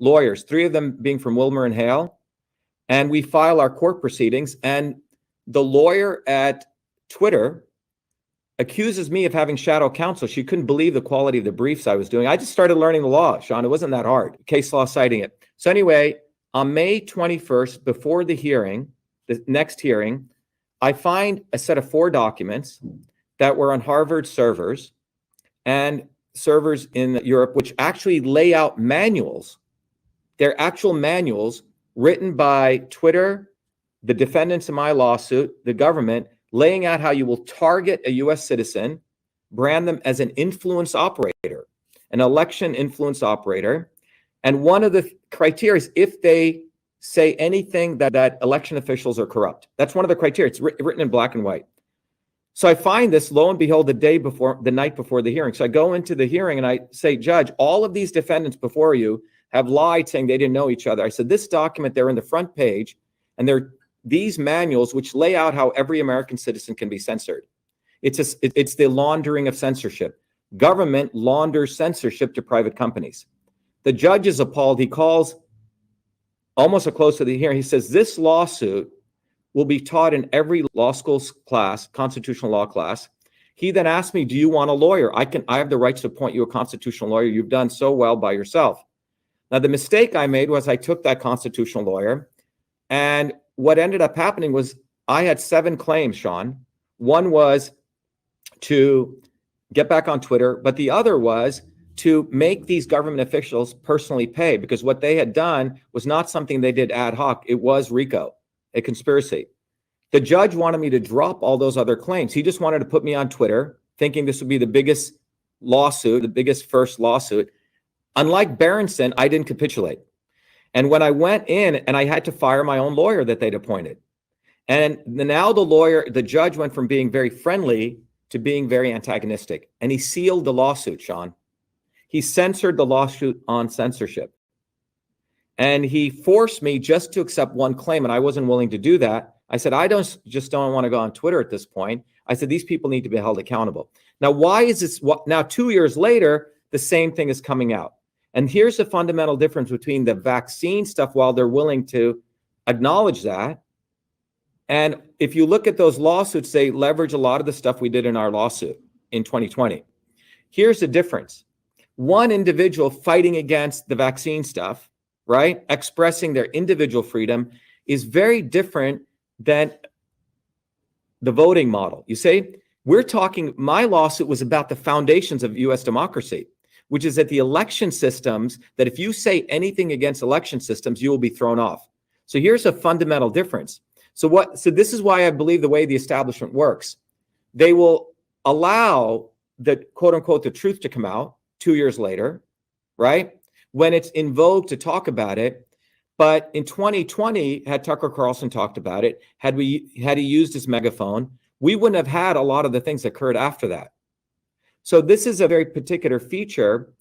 lawyers, 3 of them being from Wilmer and Hale. And we file our court proceedings. And the lawyer at Twitter accuses me of having shadow counsel. She couldn't believe the quality of the briefs I was doing. I just started learning the law, Sean. It wasn't that hard. Case law citing it. So anyway, on May 21st, before the hearing, the next hearing, I find a set of 4 documents that were on Harvard servers and servers in Europe, which actually lay out manuals. They're actual manuals written by Twitter, the defendants in my lawsuit, the government, laying out how you will target a U.S. citizen, brand them as an influence operator, an election influence operator. And one of the criteria is if they say anything that election officials are corrupt. That's one of the criteria. It's written in black and white. So I find this, lo and behold, the night before the hearing. So I go into the hearing and I say, Judge, all of these defendants before you have lied saying they didn't know each other. I said, this document, they're in the front page, and they're these manuals which lay out how every American citizen can be censored. It's the laundering of censorship. Government launders censorship to private companies. The judge is appalled. He calls almost a close to the hearing. He says, this lawsuit will be taught in every law school class, constitutional law class. He then asked me, do you want a lawyer? I have the right to appoint you a constitutional lawyer. You've done so well by yourself. Now, the mistake I made was I took that constitutional lawyer, and what ended up happening was I had 7 claims, Sean. One was to get back on Twitter, but the other was to make these government officials personally pay, because what they had done was not something they did ad hoc. It was RICO, a conspiracy. The judge wanted me to drop all those other claims. He just wanted to put me on Twitter, thinking this would be the biggest lawsuit, the biggest first lawsuit. Unlike Berenson, I didn't capitulate. And when I went in, and I had to fire my own lawyer that they'd appointed. And now the judge went from being very friendly to being very antagonistic. And he sealed the lawsuit, Sean. He censored the lawsuit on censorship. And he forced me just to accept one claim, and I wasn't willing to do that. I said, I don't want to go on Twitter at this point. I said, these people need to be held accountable. Now, why is this? Now, 2 years later, the same thing is coming out. And here's the fundamental difference between the vaccine stuff, while they're willing to acknowledge that. And if you look at those lawsuits, they leverage a lot of the stuff we did in our lawsuit in 2020. Here's the difference. One individual fighting against the vaccine stuff, right, expressing their individual freedom, is very different than the voting model. You see, my lawsuit was about the foundations of U.S. democracy, which is that the election systems, that if you say anything against election systems, you will be thrown off. So here's a fundamental difference. So this is why I believe the way the establishment works. They will allow the quote unquote the truth to come out 2 years later, right? When it's in vogue to talk about it. But in 2020, had Tucker Carlson talked about it, had he used his megaphone, we wouldn't have had a lot of the things that occurred after that. So this is a very particular feature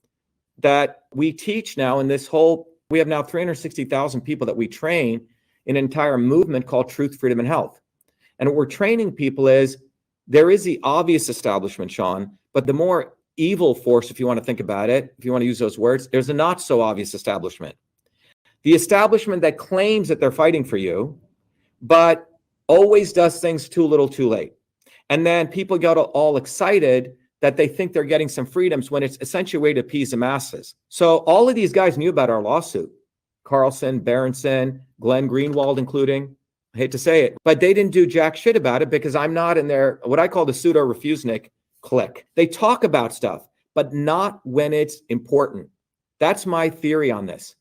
that we teach now in this whole, we have now 360,000 people that we train in an entire movement called Truth, Freedom, and Health. And what we're training people is, there is the obvious establishment, Sean, but the more evil force, if you want to think about it, if you want to use those words, there's a not so obvious establishment. The establishment that claims that they're fighting for you, but always does things too little too late. And then people get all excited that they think they're getting some freedoms when it's essentially a way to appease the masses. So all of these guys knew about our lawsuit. Carlson, Berenson, Glenn Greenwald including, I hate to say it, but they didn't do jack shit about it because I'm not in their, what I call the pseudo-refusenik clique. They talk about stuff, but not when it's important. That's my theory on this.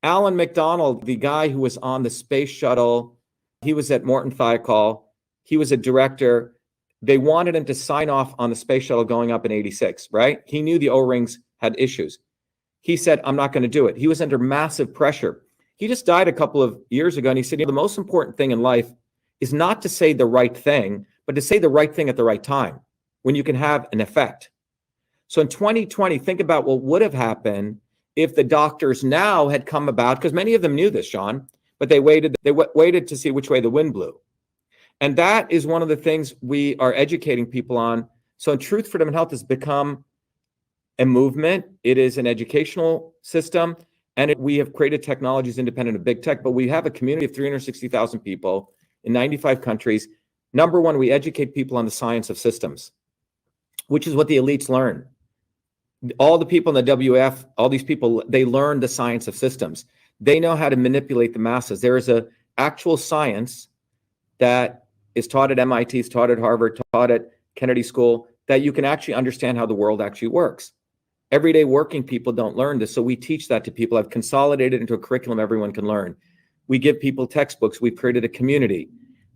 Alan McDonald, the guy who was on the space shuttle, he was at Morton Thiokol. He was a director. They wanted him to sign off on the space shuttle going up in '86, right? He knew the O-rings had issues. He said, I'm not going to do it. He was under massive pressure. He just died a couple of years ago. And he said, the most important thing in life is not to say the right thing, but to say the right thing at the right time when you can have an effect. So in 2020, think about what would have happened if the doctors now had come about, because many of them knew this, Sean, but they waited to see which way the wind blew. And that is one of the things we are educating people on. So Truth, Freedom, and Health has become a movement. It is an educational system. And we have created technologies independent of big tech, but we have a community of 360,000 people in 95 countries. Number one, we educate people on the science of systems, which is what the elites learn. All the people in the WF, all these people, they learn the science of systems. They know how to manipulate the masses. There is an actual science that is taught at MIT, is taught at Harvard, taught at Kennedy School, that you can actually understand how the world actually works. Everyday working people don't learn this, so we teach that to people. I've consolidated into a curriculum everyone can learn. We give people textbooks. We've created a community.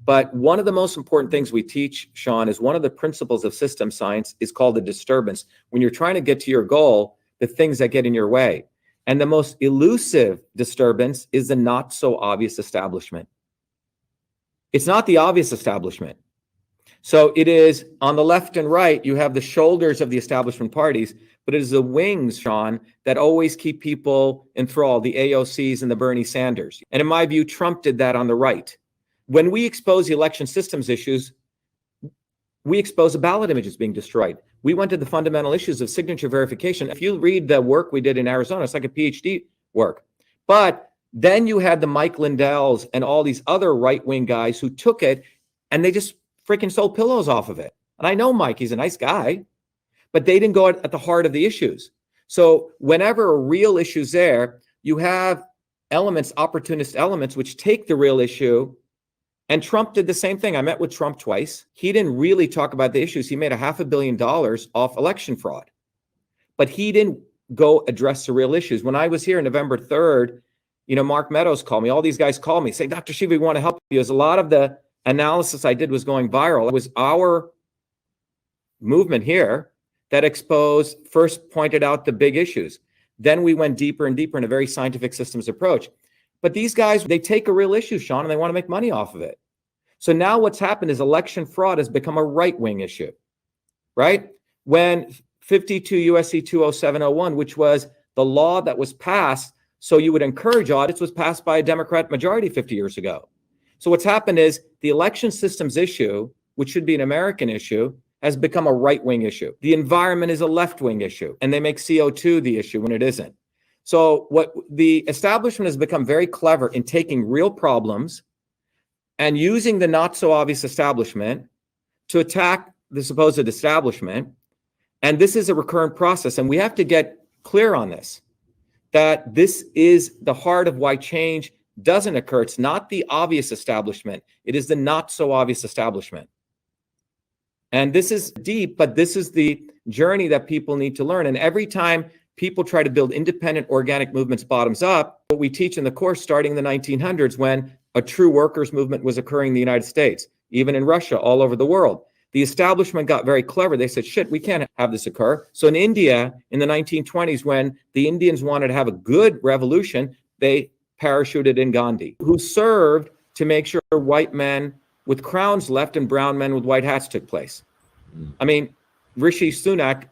But one of the most important things we teach, Sean, is one of the principles of system science is called the disturbance. When you're trying to get to your goal, the things that get in your way. And the most elusive disturbance is the not so obvious establishment. It's not the obvious establishment. So it is on the left and right, you have the shoulders of the establishment parties, but it is the wings, Sean, that always keep people enthralled, the AOCs and the Bernie Sanders. And in my view, Trump did that on the right. When we expose the election systems issues, we expose the ballot images being destroyed. We went to the fundamental issues of signature verification. If you read the work we did in Arizona, it's like a PhD work. But then you had the Mike Lindells and all these other right-wing guys who took it and they just freaking sold pillows off of it. And I know Mike, he's a nice guy, but they didn't go at the heart of the issues. So whenever a real issue's there, you have elements, opportunist elements, which take the real issue. And Trump did the same thing. I met with Trump twice. He didn't really talk about the issues. He made $500 million off election fraud, but he didn't go address the real issues. When I was here November 3rd, Mark Meadows called me. All these guys called me, say, Dr. Shiva, we want to help you. As a lot of the analysis I did was going viral. It was our movement here that first pointed out the big issues. Then we went deeper and deeper in a very scientific systems approach. But these guys, they take a real issue, Sean, and they want to make money off of it. So now what's happened is election fraud has become a right-wing issue, right? When 52 USC 20701, which was the law that was passed so you would encourage audits, was passed by a Democrat majority 50 years ago. So what's happened is the election systems issue, which should be an American issue, has become a right-wing issue. The environment is a left-wing issue, and they make CO2 the issue when it isn't. So what the establishment has become very clever in taking real problems and using the not so obvious establishment to attack the supposed establishment. And this is a recurrent process. And we have to get clear on this, that this is the heart of why change doesn't occur. It's not the obvious establishment. It is the not so obvious establishment. And this is deep, but this is the journey that people need to learn. And every time people try to build independent organic movements bottoms up, what we teach in the course starting in the 1900s when a true workers movement was occurring in the United States, even in Russia, all over the world. The establishment got very clever. They said, shit, we can't have this occur. So in India, in the 1920s, when the Indians wanted to have a good revolution, they parachuted in Gandhi, who served to make sure white men with crowns left and brown men with white hats took place. I mean, Rishi Sunak,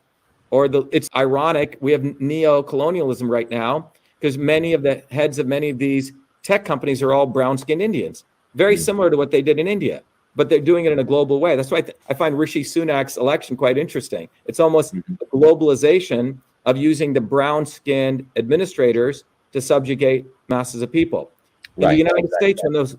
it's ironic, we have neo-colonialism right now because many of the heads of many of these tech companies are all brown-skinned Indians, very similar to what they did in India, but they're doing it in a global way. That's why I find Rishi Sunak's election quite interesting. It's almost a globalization of using the brown-skinned administrators to subjugate masses of people. In the United States, when those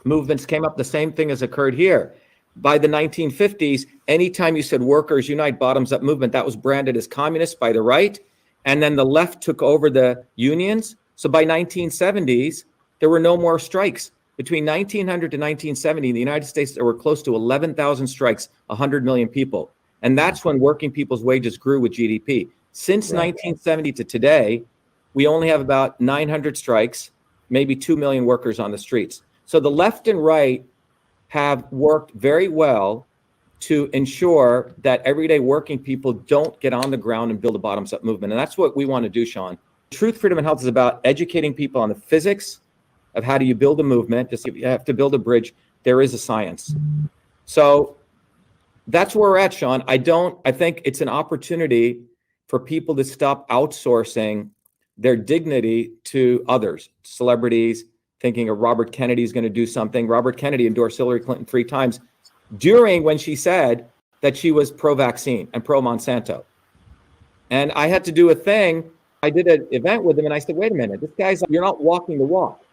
movements came up, the same thing has occurred here. By the 1950s, anytime you said workers unite, bottoms up movement, that was branded as communist by the right. And then the left took over the unions. So by 1970s, there were no more strikes. Between 1900 to 1970 in the United States, there were close to 11,000 strikes, 100 million people. And that's when working people's wages grew with GDP. Since 1970 to today, we only have about 900 strikes, maybe 2 million workers on the streets. So the left and right have worked very well to ensure that everyday working people don't get on the ground and build a bottoms-up movement. And that's what we want to do, Sean. Truth, freedom, and health is about educating people on the physics of how do you build a movement. Just if you have to build a bridge, there is a science. So that's where we're at, Sean. I think it's an opportunity for people to stop outsourcing their dignity to others, celebrities, thinking of Robert Kennedy is going to do something. Robert Kennedy endorsed Hillary Clinton 3 times during when she said that she was pro-vaccine and pro-Monsanto. And I had to do a thing. I did an event with him and I said, wait a minute, this guy's, you're not walking the walk.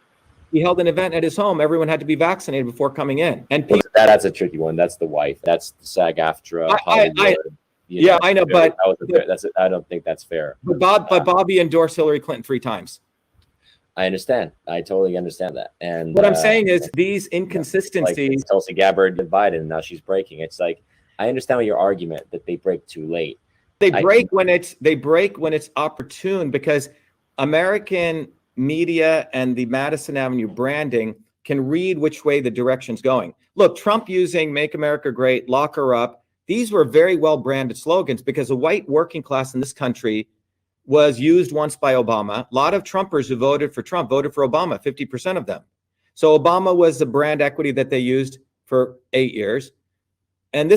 He held an event at his home. Everyone had to be vaccinated before coming in. And people, that's a tricky one. That's the wife. That's the SAG-AFTRA. I know, but I don't think that's fair. But Bobby endorsed Hillary Clinton 3 times. I understand. I totally understand that. And what I'm saying is these inconsistencies. Like Tulsi Gabbard and Biden, and now she's breaking. It's like, I understand your argument that they break too late. They break when it's opportune, because American media and the Madison Avenue branding can read which way the direction's going. Look, Trump using "Make America Great," "Lock her up." These were very well branded slogans because the white working class in this country was used once by Obama. A lot of Trumpers who voted for Trump voted for Obama, 50% of them. So Obama was the brand equity that they used for 8 years. And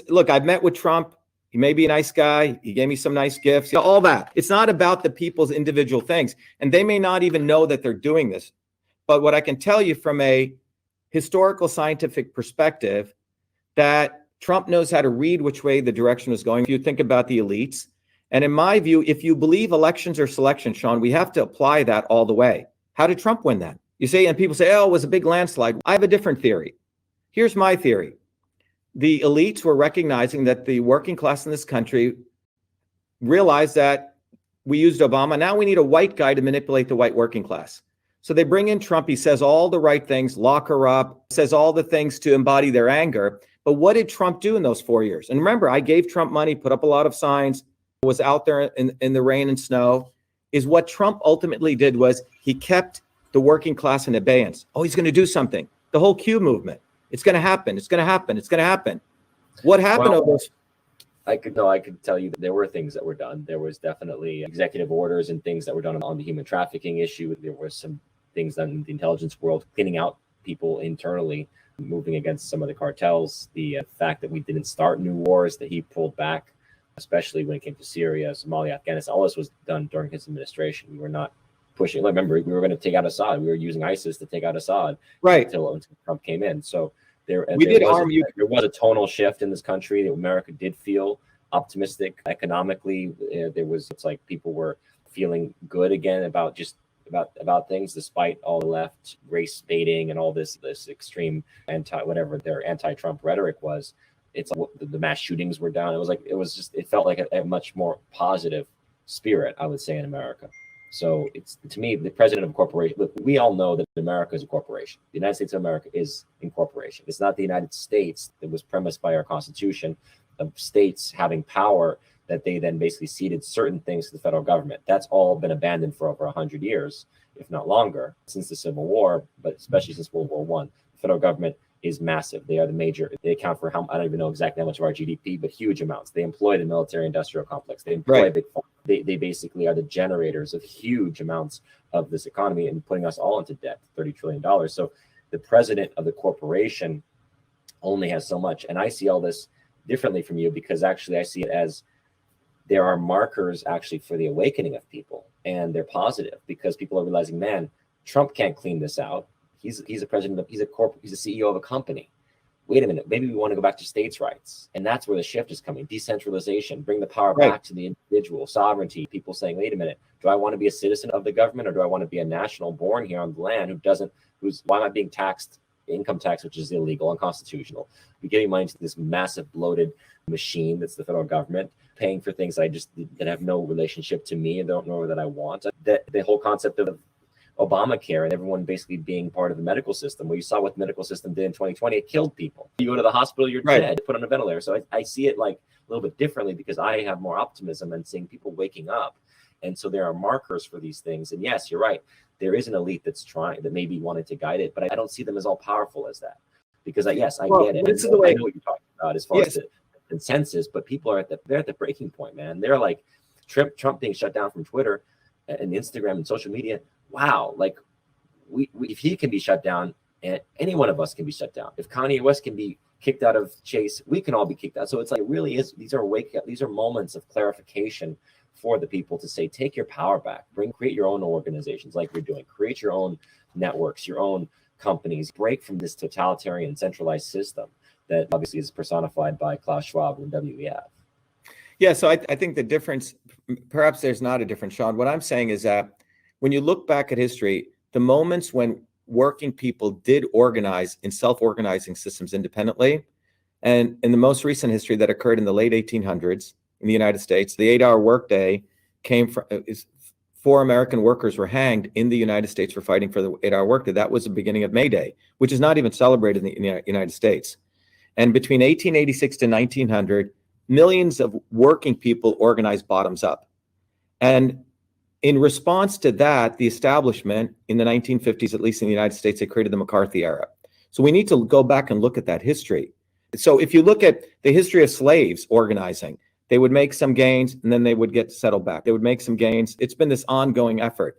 look, I've met with Trump. He may be a nice guy. He gave me some nice gifts, all that. It's not about the people's individual things. And they may not even know that they're doing this. But what I can tell you from a historical scientific perspective, that Trump knows how to read which way the direction is going. If you think about the elites, and in my view, if you believe elections are selection, Sean, we have to apply that all the way. How did Trump win that? You say, and people say, oh, it was a big landslide. I have a different theory. Here's my theory. The elites were recognizing that the working class in this country realized that we used Obama. Now we need a white guy to manipulate the white working class. So they bring in Trump. He says all the right things, lock her up, says all the things to embody their anger. But what did Trump do in those 4 years? And remember, I gave Trump money, put up a lot of signs, was out there in the rain and snow. Is what Trump ultimately did was he kept the working class in abeyance. Oh, he's going to do something. The whole Q movement. It's going to happen. It's going to happen. It's going to happen. What happened? Well, I could tell you that there were things that were done. There was definitely executive orders and things that were done on the human trafficking issue. There were some things done in the intelligence world, cleaning out people internally, moving against some of the cartels. The fact that we didn't start new wars, that he pulled back, especially when it came to Syria, Somalia, Afghanistan. All this was done during his administration. We were not pushing. Remember, we were going to take out Assad. We were using ISIS to take out Assad, right, until Trump came in. So there was a tonal shift in this country. That America did feel optimistic economically. It's like people were feeling good again about things, despite all the left race baiting and all this extreme anti-Trump rhetoric was. It's like the mass shootings were down. It felt like a much more positive spirit, I would say, in America. So it's, to me, the president of a corporation. Look, we all know that America is a corporation. The United States of America is incorporation. It's not the United States that was premised by our Constitution of states having power that they then basically ceded certain things to the federal government. That's all been abandoned for over 100 years, if not longer, since the Civil War, but especially since World War I. The federal government is massive. They are they account for I don't even know exactly how much of our GDP, but huge amounts. They employ the military industrial complex. They employ big pharma. They basically are the generators of huge amounts of this economy and putting us all into debt, $30 trillion. So the president of the corporation only has so much. And I see all this differently from you, because actually I see it as there are markers actually for the awakening of people, and they're positive because people are realizing, man, Trump can't clean this out. He's a president, he's a CEO of a company. Wait a minute, maybe we want to go back to states' rights. And that's where the shift is coming. Decentralization, bring the power back to the individual, sovereignty, people saying, wait a minute, do I want to be a citizen of the government, or do I want to be a national born here on the land why am I being taxed, income tax, which is illegal, unconstitutional? We're giving money to this massive bloated machine that's the federal government, paying for things that have no relationship to me and don't know that I want. The whole concept of Obamacare and everyone basically being part of the medical system. Well, you saw what the medical system did in 2020. It killed people. You go to the hospital, you're dead, put on a ventilator. So I see it like a little bit differently, because I have more optimism and seeing people waking up. And so there are markers for these things. And yes, you're right. There is an elite that maybe wanted to guide it, but I don't see them as all powerful as that. Because I get it. This is the way I know what you're talking about as far as the consensus, but people are they're at the breaking point, man. They're like Trump being shut down from Twitter. and Instagram and social media, wow, like we if he can be shut down, and any one of us can be shut down. If Kanye West can be kicked out of Chase, we can all be kicked out. So it's like, it really is, these are moments of clarification for the people to say, take your power back, create your own organizations like you're doing, create your own networks, your own companies, break from this totalitarian centralized system that obviously is personified by Klaus Schwab and WEF. Yeah, so I think the difference, perhaps there's not a difference, Sean. What I'm saying is that when you look back at history, the moments when working people did organize in self-organizing systems independently, and in the most recent history that occurred in the late 1800s in the United States, the 8-hour workday came from, 4 American workers were hanged in the United States for fighting for the 8-hour workday. That was the beginning of May Day, which is not even celebrated in the United States. And between 1886 to 1900, millions of working people organized bottoms up. And in response to that, the establishment in the 1950s, at least in the United States, they created the McCarthy era. So we need to go back and look at that history. So if you look at the history of slaves organizing, they would make some gains and then they would get settled back. They would make some gains. It's been this ongoing effort.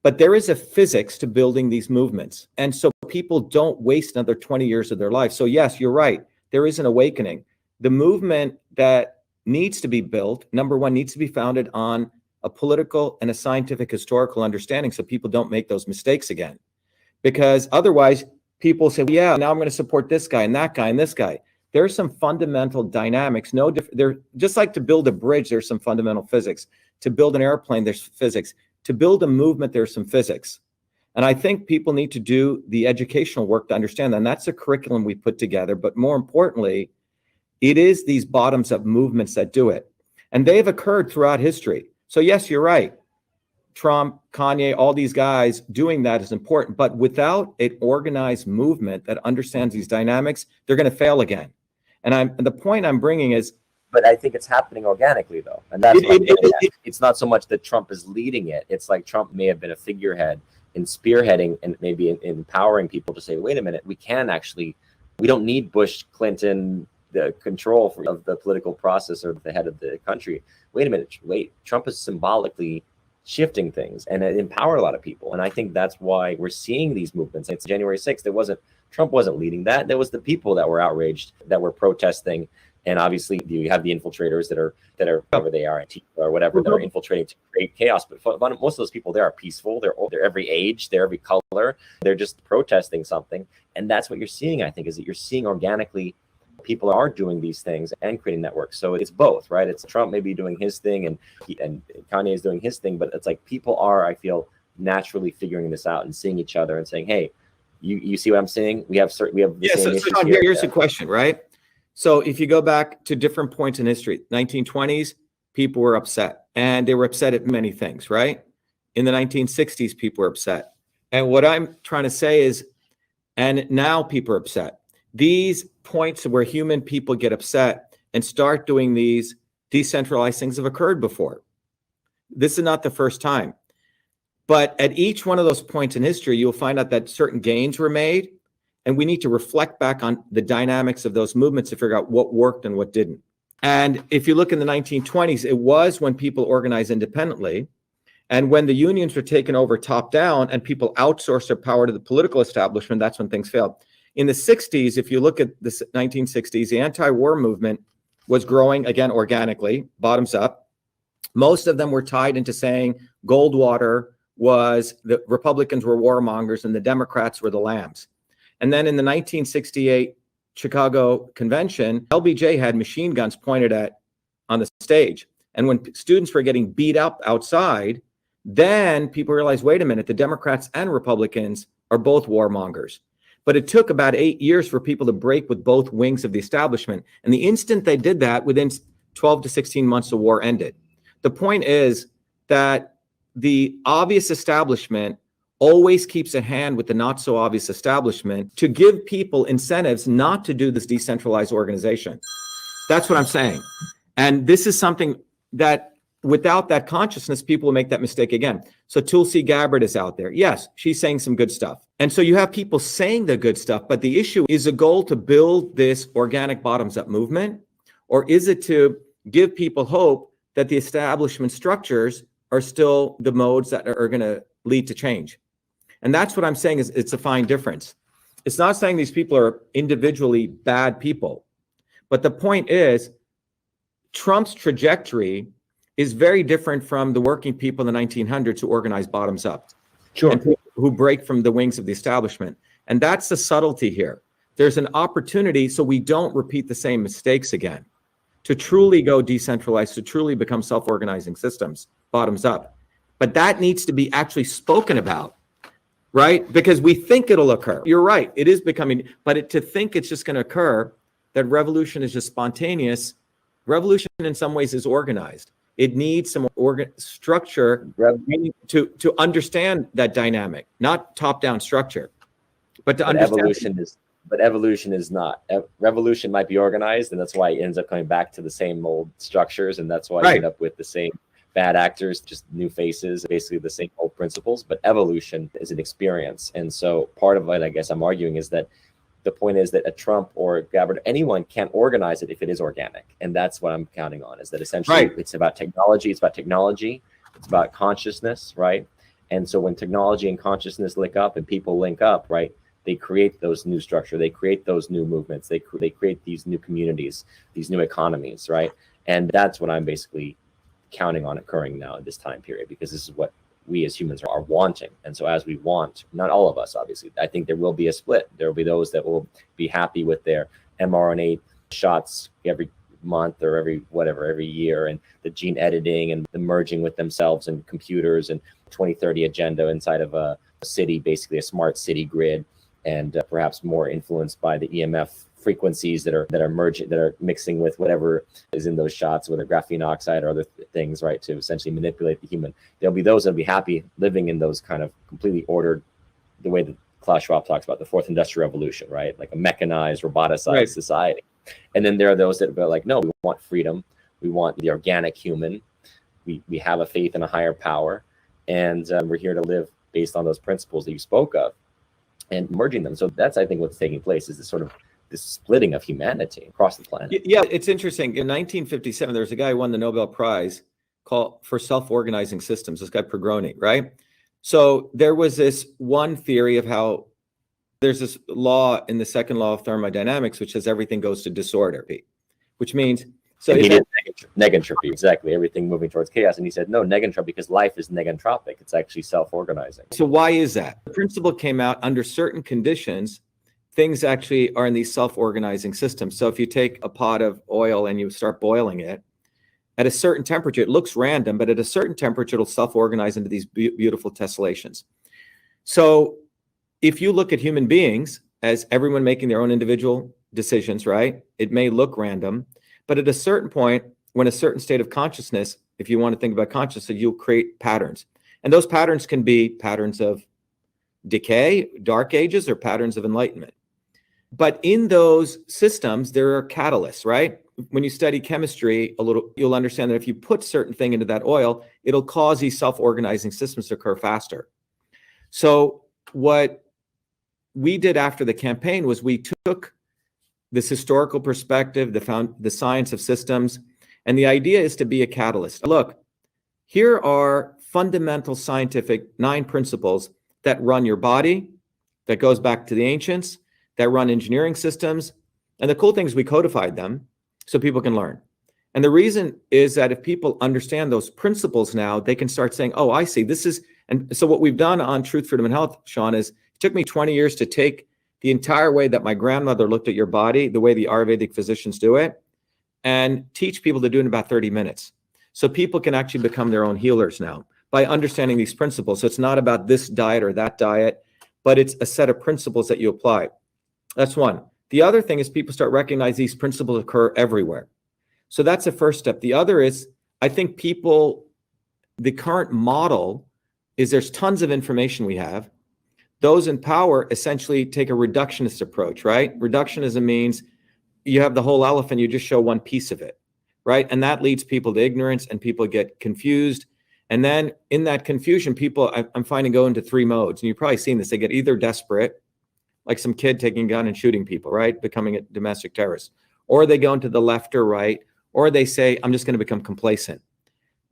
But there is a physics to building these movements. And so people don't waste another 20 years of their life. So yes, you're right. There is an awakening. The movement that needs to be built, number one, needs to be founded on a political and a scientific historical understanding so people don't make those mistakes again. Because otherwise people say, well, yeah, now I'm going to support this guy and that guy and this guy. There's some fundamental dynamics. They're just like to build a bridge, there's some fundamental physics. To build an airplane, there's physics. To build a movement, there's some physics. And I think people need to do the educational work to understand that. And that's a curriculum we put together. But more importantly, it is these bottoms-up movements that do it. And they've occurred throughout history. So yes, you're right. Trump, Kanye, all these guys doing that is important. But without an organized movement that understands these dynamics, they're going to fail again. And the point I'm bringing is, but I think it's happening organically, though. And that's it's not so much that Trump is leading it. It's like Trump may have been a figurehead in spearheading and maybe in empowering people to say, wait a minute, we don't need Bush, Clinton, the control of the political process or the head of the country. Wait a minute, Trump is symbolically shifting things and it empowered a lot of people. And I think that's why we're seeing these movements. It's January 6th. Trump wasn't leading that. There was the people that were outraged, that were protesting. And obviously you have the infiltrators that are whoever they are, or whatever, that are infiltrating to create chaos. But most of those people there are peaceful. They're every age, they're every color. They're just protesting something. And that's what you're seeing, I think, is that you're seeing organically people are doing these things and creating networks. So it's both, right? It's Trump maybe doing his thing and Kanye is doing his thing, but it's like people are, I feel, naturally figuring this out and seeing each other and saying, hey, you see what I'm saying? We have the same issues Sean, here. Here's the question, right? So if you go back to different points in history, 1920s, people were upset and they were upset at many things, right? In the 1960s, people were upset. And what I'm trying to say is, and now people are upset. These points where human people get upset and start doing these decentralized things have occurred before. This is not the first time. But at each one of those points in history, you'll find out that certain gains were made, and we need to reflect back on the dynamics of those movements to figure out what worked and what didn't. And if you look in the 1920s, it was when people organized independently, and when the unions were taken over top down and people outsourced their power to the political establishment, that's when things failed. In the 60s, if you look at the 1960s, the anti-war movement was growing, again, organically, bottoms up. Most of them were tied into saying Goldwater was, the Republicans were warmongers and the Democrats were the lambs. And then in the 1968 Chicago convention, LBJ had machine guns pointed at on the stage. And when students were getting beat up outside, then people realized, wait a minute, the Democrats and Republicans are both warmongers. But it took about 8 years for people to break with both wings of the establishment. And the instant they did that, within 12 to 16 months, the war ended. The point is that the obvious establishment always keeps a hand with the not so obvious establishment to give people incentives not to do this decentralized organization. That's what I'm saying. And this is something that without that consciousness, people will make that mistake again. So Tulsi Gabbard is out there. Yes, she's saying some good stuff. And so you have people saying the good stuff, but the issue is a goal to build this organic bottoms-up movement, or is it to give people hope that the establishment structures are still the modes that are going to lead to change. And that's what I'm saying is it's a fine difference. It's not saying these people are individually bad people, but the point is Trump's trajectory is very different from the working people in the 1900s who organized bottoms up. Sure. And who break from the wings of the establishment. And that's the subtlety here. There's an opportunity so we don't repeat the same mistakes again, to truly go decentralized, to truly become self-organizing systems, bottoms up. But that needs to be actually spoken about, right? Because we think it'll occur. You're right, it is becoming, but to think it's just going to occur, that revolution is just spontaneous. Revolution in some ways is organized. It needs some structure to understand that dynamic, not top-down structure, but to understand. Evolution is not. Revolution might be organized, and that's why it ends up coming back to the same old structures, and that's why you end up with the same bad actors, just new faces, basically the same old principles. But evolution is an experience, and so part of what I guess I'm arguing is that the point is that a Trump or Gabbard, anyone can't organize it if it is organic. And that's what I'm counting on, is that essentially it's about technology. It's about consciousness, right? And so when technology and consciousness link up and people link up, right, they create those new structure. They create those new movements. They create these new communities, these new economies, right? And that's what I'm basically counting on occurring now in this time period, because this is what we as humans are wanting. And so as we want, not all of us, obviously, I think there will be a split. There will be those that will be happy with their mRNA shots every month or every year, and the gene editing and the merging with themselves and computers and 2030 agenda inside of a city, basically a smart city grid, and perhaps more influenced by the EMF frequencies that are merging, that are mixing with whatever is in those shots, whether graphene oxide or other things, right, to essentially manipulate the human. There'll be those that'll be happy living in those kind of completely ordered, the way that Klaus Schwab talks about the fourth industrial revolution, right, like a mechanized, roboticized society. And then there are those that are like, no, we want freedom, we want the organic human, we have a faith in a higher power, and we're here to live based on those principles that you spoke of and merging them. So that's, I think, what's taking place, is this sort of this splitting of humanity across the planet. Yeah, it's interesting. In 1957, there was a guy who won the Nobel Prize for self-organizing systems, this guy Pergroni, right? So there was this one theory of how there's this law in the second law of thermodynamics, which says everything goes to disorder, which means... So he did negentropy, exactly, everything moving towards chaos. And he said, no, negentropy, because life is negentropic. It's actually self-organizing. So why is that? The principle came out under certain conditions, things actually are in these self-organizing systems. So if you take a pot of oil and you start boiling it, at a certain temperature, it looks random, but at a certain temperature, it'll self-organize into these beautiful tessellations. So if you look at human beings as everyone making their own individual decisions, right? It may look random, but at a certain point, when a certain state of consciousness, if you want to think about consciousness, you'll create patterns. And those patterns can be patterns of decay, dark ages, or patterns of enlightenment. But in those systems, there are catalysts, right? When you study chemistry a little, you'll understand that if you put certain thing into that oil, it'll cause these self-organizing systems to occur faster. So what we did after the campaign was we took this historical perspective, the science of systems, and the idea is to be a catalyst. Look, here are fundamental scientific 9 principles that run your body, that goes back to the ancients, that run engineering systems. And the cool thing is we codified them so people can learn. And the reason is that if people understand those principles now, they can start saying, oh, I see, this is, and so what we've done on Truth, Freedom, and Health, Sean, is it took me 20 years to take the entire way that my grandmother looked at your body, the way the Ayurvedic physicians do it, and teach people to do it in about 30 minutes. So people can actually become their own healers now by understanding these principles. So it's not about this diet or that diet, but it's a set of principles that you apply. That's one. The other thing is people start recognizing these principles occur everywhere. So that's the first step. The other is, I think people, the current model is there's tons of information we have. Those in power essentially take a reductionist approach, right? Reductionism means you have the whole elephant, you just show one piece of it, right? And that leads people to ignorance and people get confused. And then in that confusion, people, I'm finding, go into 3 modes. And you've probably seen this. They get either desperate, like some kid taking a gun and shooting people, right? Becoming a domestic terrorist. Or they go into the left or right, or they say, I'm just going to become complacent.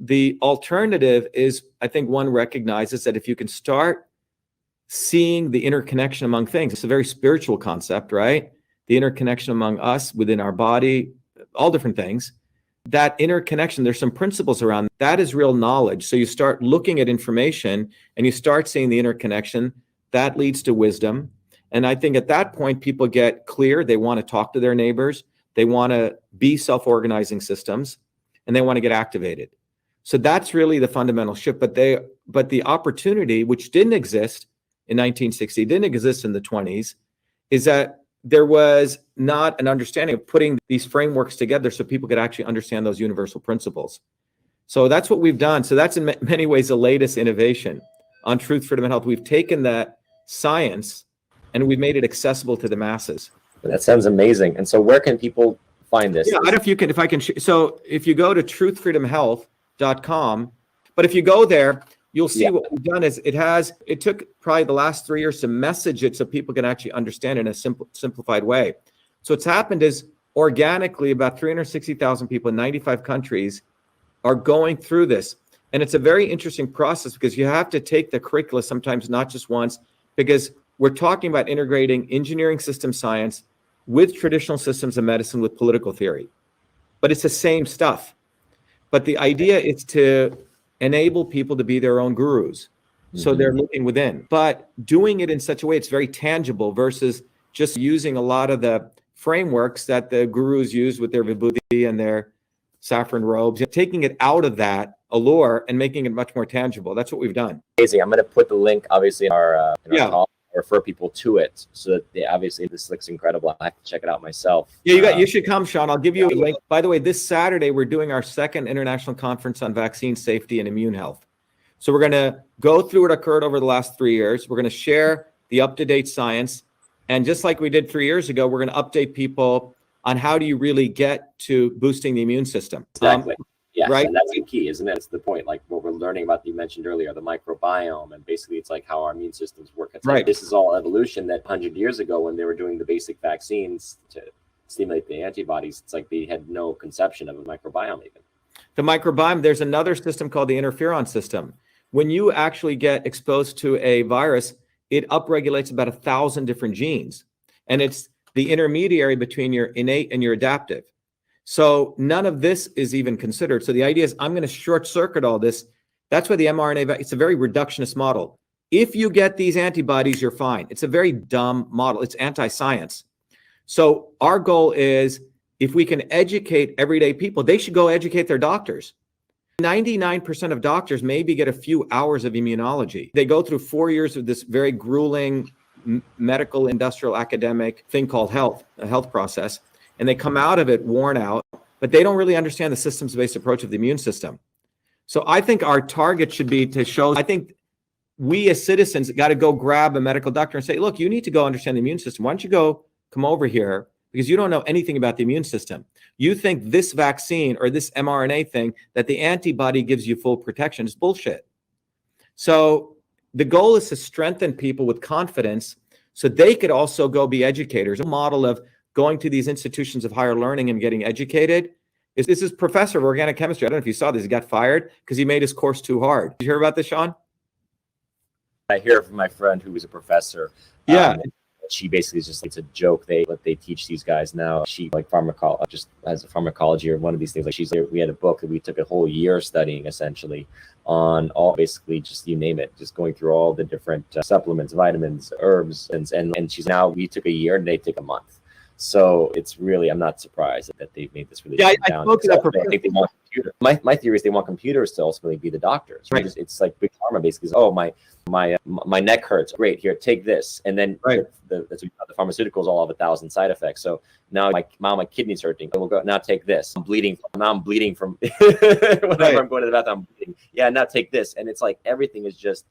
the alternative is, I think one recognizes that if you can start seeing the interconnection among things, it's a very spiritual concept, right? The interconnection among us within our body, all different things. That interconnection, there's some principles around that is real knowledge. So you start looking at information and you start seeing the interconnection. That leads to wisdom. And I think at that point, people get clear. They want to talk to their neighbors. They want to be self-organizing systems, and they want to get activated. So that's really the fundamental shift. But the opportunity, which didn't exist in 1960, didn't exist in the 20s, is that there was not an understanding of putting these frameworks together so people could actually understand those universal principles. So that's what we've done. So that's in many ways the latest innovation on truth, freedom, and health. We've taken that science and we've made it accessible to the masses. That sounds amazing. And so where can people find this? Yeah, I don't know if you can, if I can. So if you go to truthfreedomhealth.com, but if you go there, you'll see what we've done is it took probably the last 3 years to message it so people can actually understand in a simplified way. So what's happened is organically about 360,000 people in 95 countries are going through this. And it's a very interesting process because you have to take the curricula sometimes not just once, because we're talking about integrating engineering system science with traditional systems of medicine with political theory. But it's the same stuff. But the idea is to enable people to be their own gurus. So they're looking within, but doing it in such a way it's very tangible versus just using a lot of the frameworks that the gurus use with their vibhuti and their saffron robes, taking it out of that allure and making it much more tangible. That's what we've done. Amazing. I'm going to put the link obviously in our call, refer people to it so that they obviously this looks incredible. I have to check it out myself. Yeah, you should come, Sean. I'll give you a link. By the way, this Saturday we're doing our second international conference on vaccine safety and immune health. So we're going to go through what occurred over the last 3 years. We're going to share the up-to-date science. And just like we did 3 years ago, we're going to update people on how do you really get to boosting the immune system. Exactly. Yeah, right. And that's the key, isn't it? It's the point, like what we're learning about, you mentioned earlier, the microbiome, and basically it's like how our immune systems work. It's like, this is all evolution that 100 years ago when they were doing the basic vaccines to stimulate the antibodies, it's like they had no conception of a microbiome even. The microbiome, there's another system called the interferon system. When you actually get exposed to a virus, it upregulates about 1,000 different genes. And it's the intermediary between your innate and your adaptive. So none of this is even considered. So the idea is I'm going to short circuit all this. That's why the mRNA, it's a very reductionist model. If you get these antibodies, you're fine. It's a very dumb model. It's anti-science. So our goal is if we can educate everyday people, they should go educate their doctors. 99% of doctors maybe get a few hours of immunology. They go through 4 years of this very grueling medical, industrial, academic thing called a health process. And they come out of it worn out, but they don't really understand the systems-based approach of the immune system. So I think our target should be to show, I think we as citizens got to go grab a medical doctor and say, look, you need to go understand the immune system. Why don't you come over here because you don't know anything about the immune system. You think this vaccine or this mRNA thing that the antibody gives you full protection is bullshit. So the goal is to strengthen people with confidence so they could also go be educators. A model of going to these institutions of higher learning and getting educated. This is professor of organic chemistry. I don't know if you saw this. He got fired because he made his course too hard. Did you hear about this, Sean? I hear from my friend who was a professor. Yeah. She basically is just, it's a joke. What they teach these guys now. She like just as a pharmacology or one of these things. Like we had a book that we took a whole year studying essentially on all, basically just you name it, just going through all the different supplements, vitamins, herbs, and she's now, we took a year and they took a month. So it's really, I'm not surprised that they've made this really down. I think they want computer. My theory is they want computers to ultimately be the doctors. Right? It's like big pharma basically. Oh, my neck hurts. Great, here, take this. And then the pharmaceuticals all have 1,000 side effects. So now my kidney's hurting. I will go, now take this. I'm bleeding from whenever I'm going to the bathroom, I'm bleeding. Yeah, now take this. And it's like everything is just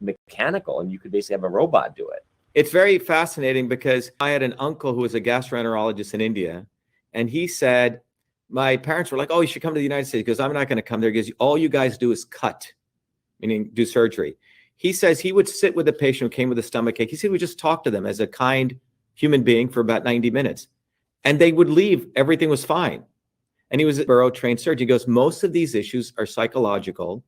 mechanical and you could basically have a robot do it. It's very fascinating because I had an uncle who was a gastroenterologist in India, and he said, my parents were like, oh, you should come to the United States because I'm not going to come there because all you guys do is cut, meaning do surgery. He says he would sit with a patient who came with a stomach ache. He said we just talk to them as a kind human being for about 90 minutes, and they would leave. Everything was fine. And he was a Borough trained surgeon. He goes, most of these issues are psychological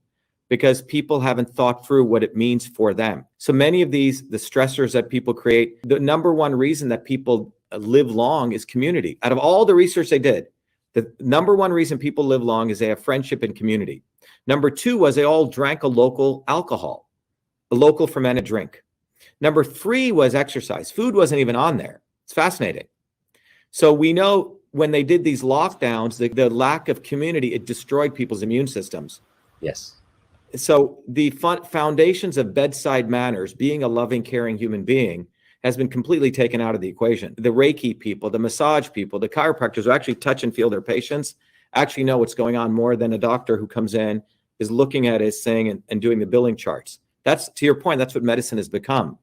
because people haven't thought through what it means for them. So many of the stressors that people create, the number one reason that people live long is community. Out of all the research they did, the number one reason people live long is they have friendship and community. Number two was they all drank a local alcohol, a local fermented drink. Number three was exercise. Food wasn't even on there. It's fascinating. So we know when they did these lockdowns, the lack of community, it destroyed people's immune systems. Yes. So the foundations of bedside manners, being a loving, caring human being, has been completely taken out of the equation. The Reiki people, the massage people, the chiropractors who actually touch and feel their patients actually know what's going on more than a doctor who comes in, is looking at his thing and doing the billing charts. That's, to your point, that's what medicine has become.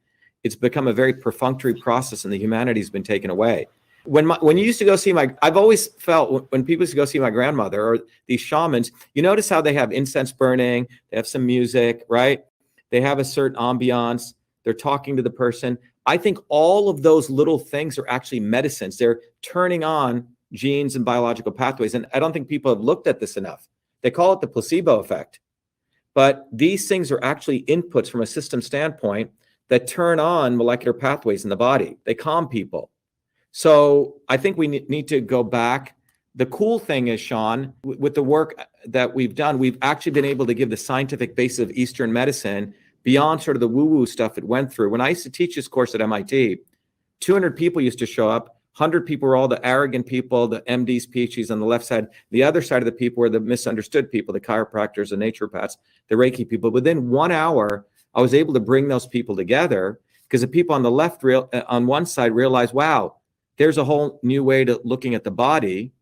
It's become a very perfunctory process, and the humanity's been taken away. When you used to go see I've always felt when people used to go see my grandmother or these shamans, you notice how they have incense burning, they have some music, right? They have a certain ambiance, they're talking to the person. I think all of those little things are actually medicines. They're turning on genes and biological pathways. And I don't think people have looked at this enough. They call it the placebo effect. But these things are actually inputs from a system standpoint that turn on molecular pathways in the body. They calm people. So I think we need to go back. The cool thing is, Sean, with the work that we've done, we've actually been able to give the scientific basis of Eastern medicine beyond sort of the woo-woo stuff it went through. When I used to teach this course at MIT, 200 people used to show up. 100 people were all the arrogant people, the MDs, PhDs on the left side. The other side of the people were the misunderstood people, the chiropractors, the naturopaths, the Reiki people. Within 1 hour, I was able to bring those people together because the people on the left, on one side, realized, wow, there's a whole new way to looking at the body.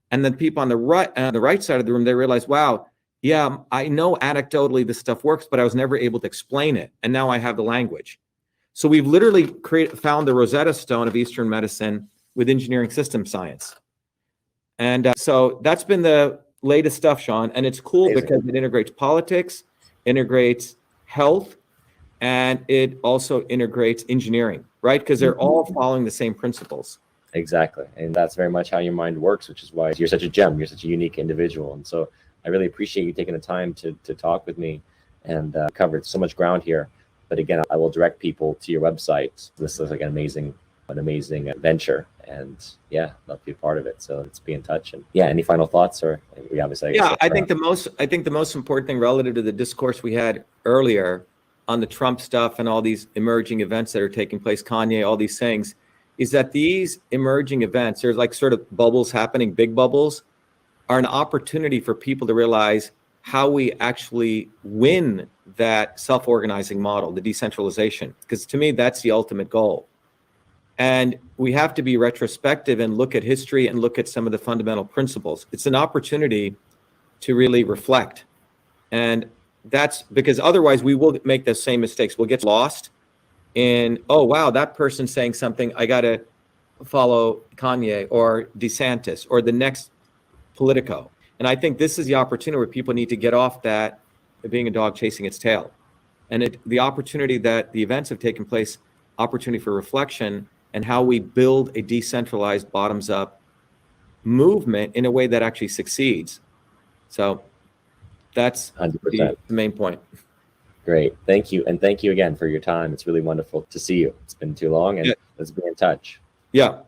And then people on the right side of the room, they realized, wow, yeah, I know anecdotally this stuff works, but I was never able to explain it. And now I have the language. So we've literally found the Rosetta Stone of Eastern medicine with engineering system science. And so that's been the latest stuff, Sean. And it's cool because it integrates politics, integrates health, and it also integrates engineering, right? Because they're all following the same principles. Exactly. And that's very much how your mind works, which is why you're such a gem. You're such a unique individual. And so I really appreciate you taking the time to talk with me and covered so much ground here. But again, I will direct people to your website. This looks like an amazing venture. And yeah, love to be a part of it. So let's be in touch. And yeah, any final thoughts? Or we obviously I think the most important thing relative to the discourse we had earlier on the Trump stuff and all these emerging events that are taking place, Kanye, all these things, is that these emerging events, there's like sort of bubbles happening, big bubbles, are an opportunity for people to realize how we actually win that self-organizing model, the decentralization. Because to me, that's the ultimate goal. And we have to be retrospective and look at history and look at some of the fundamental principles. It's an opportunity to really reflect. And that's because otherwise we will make the same mistakes. We'll get lost in, oh, wow, that person's saying something, I got to follow Kanye or DeSantis or the next Politico. And I think this is the opportunity where people need to get off that being a dog chasing its tail. And the opportunity that the events have taken place, opportunity for reflection and how we build a decentralized bottoms up movement in a way that actually succeeds. So that's 100%. The main point. Great. Thank you. And thank you again for your time. It's really wonderful to see you. It's been too long, and let's be in touch. Yeah.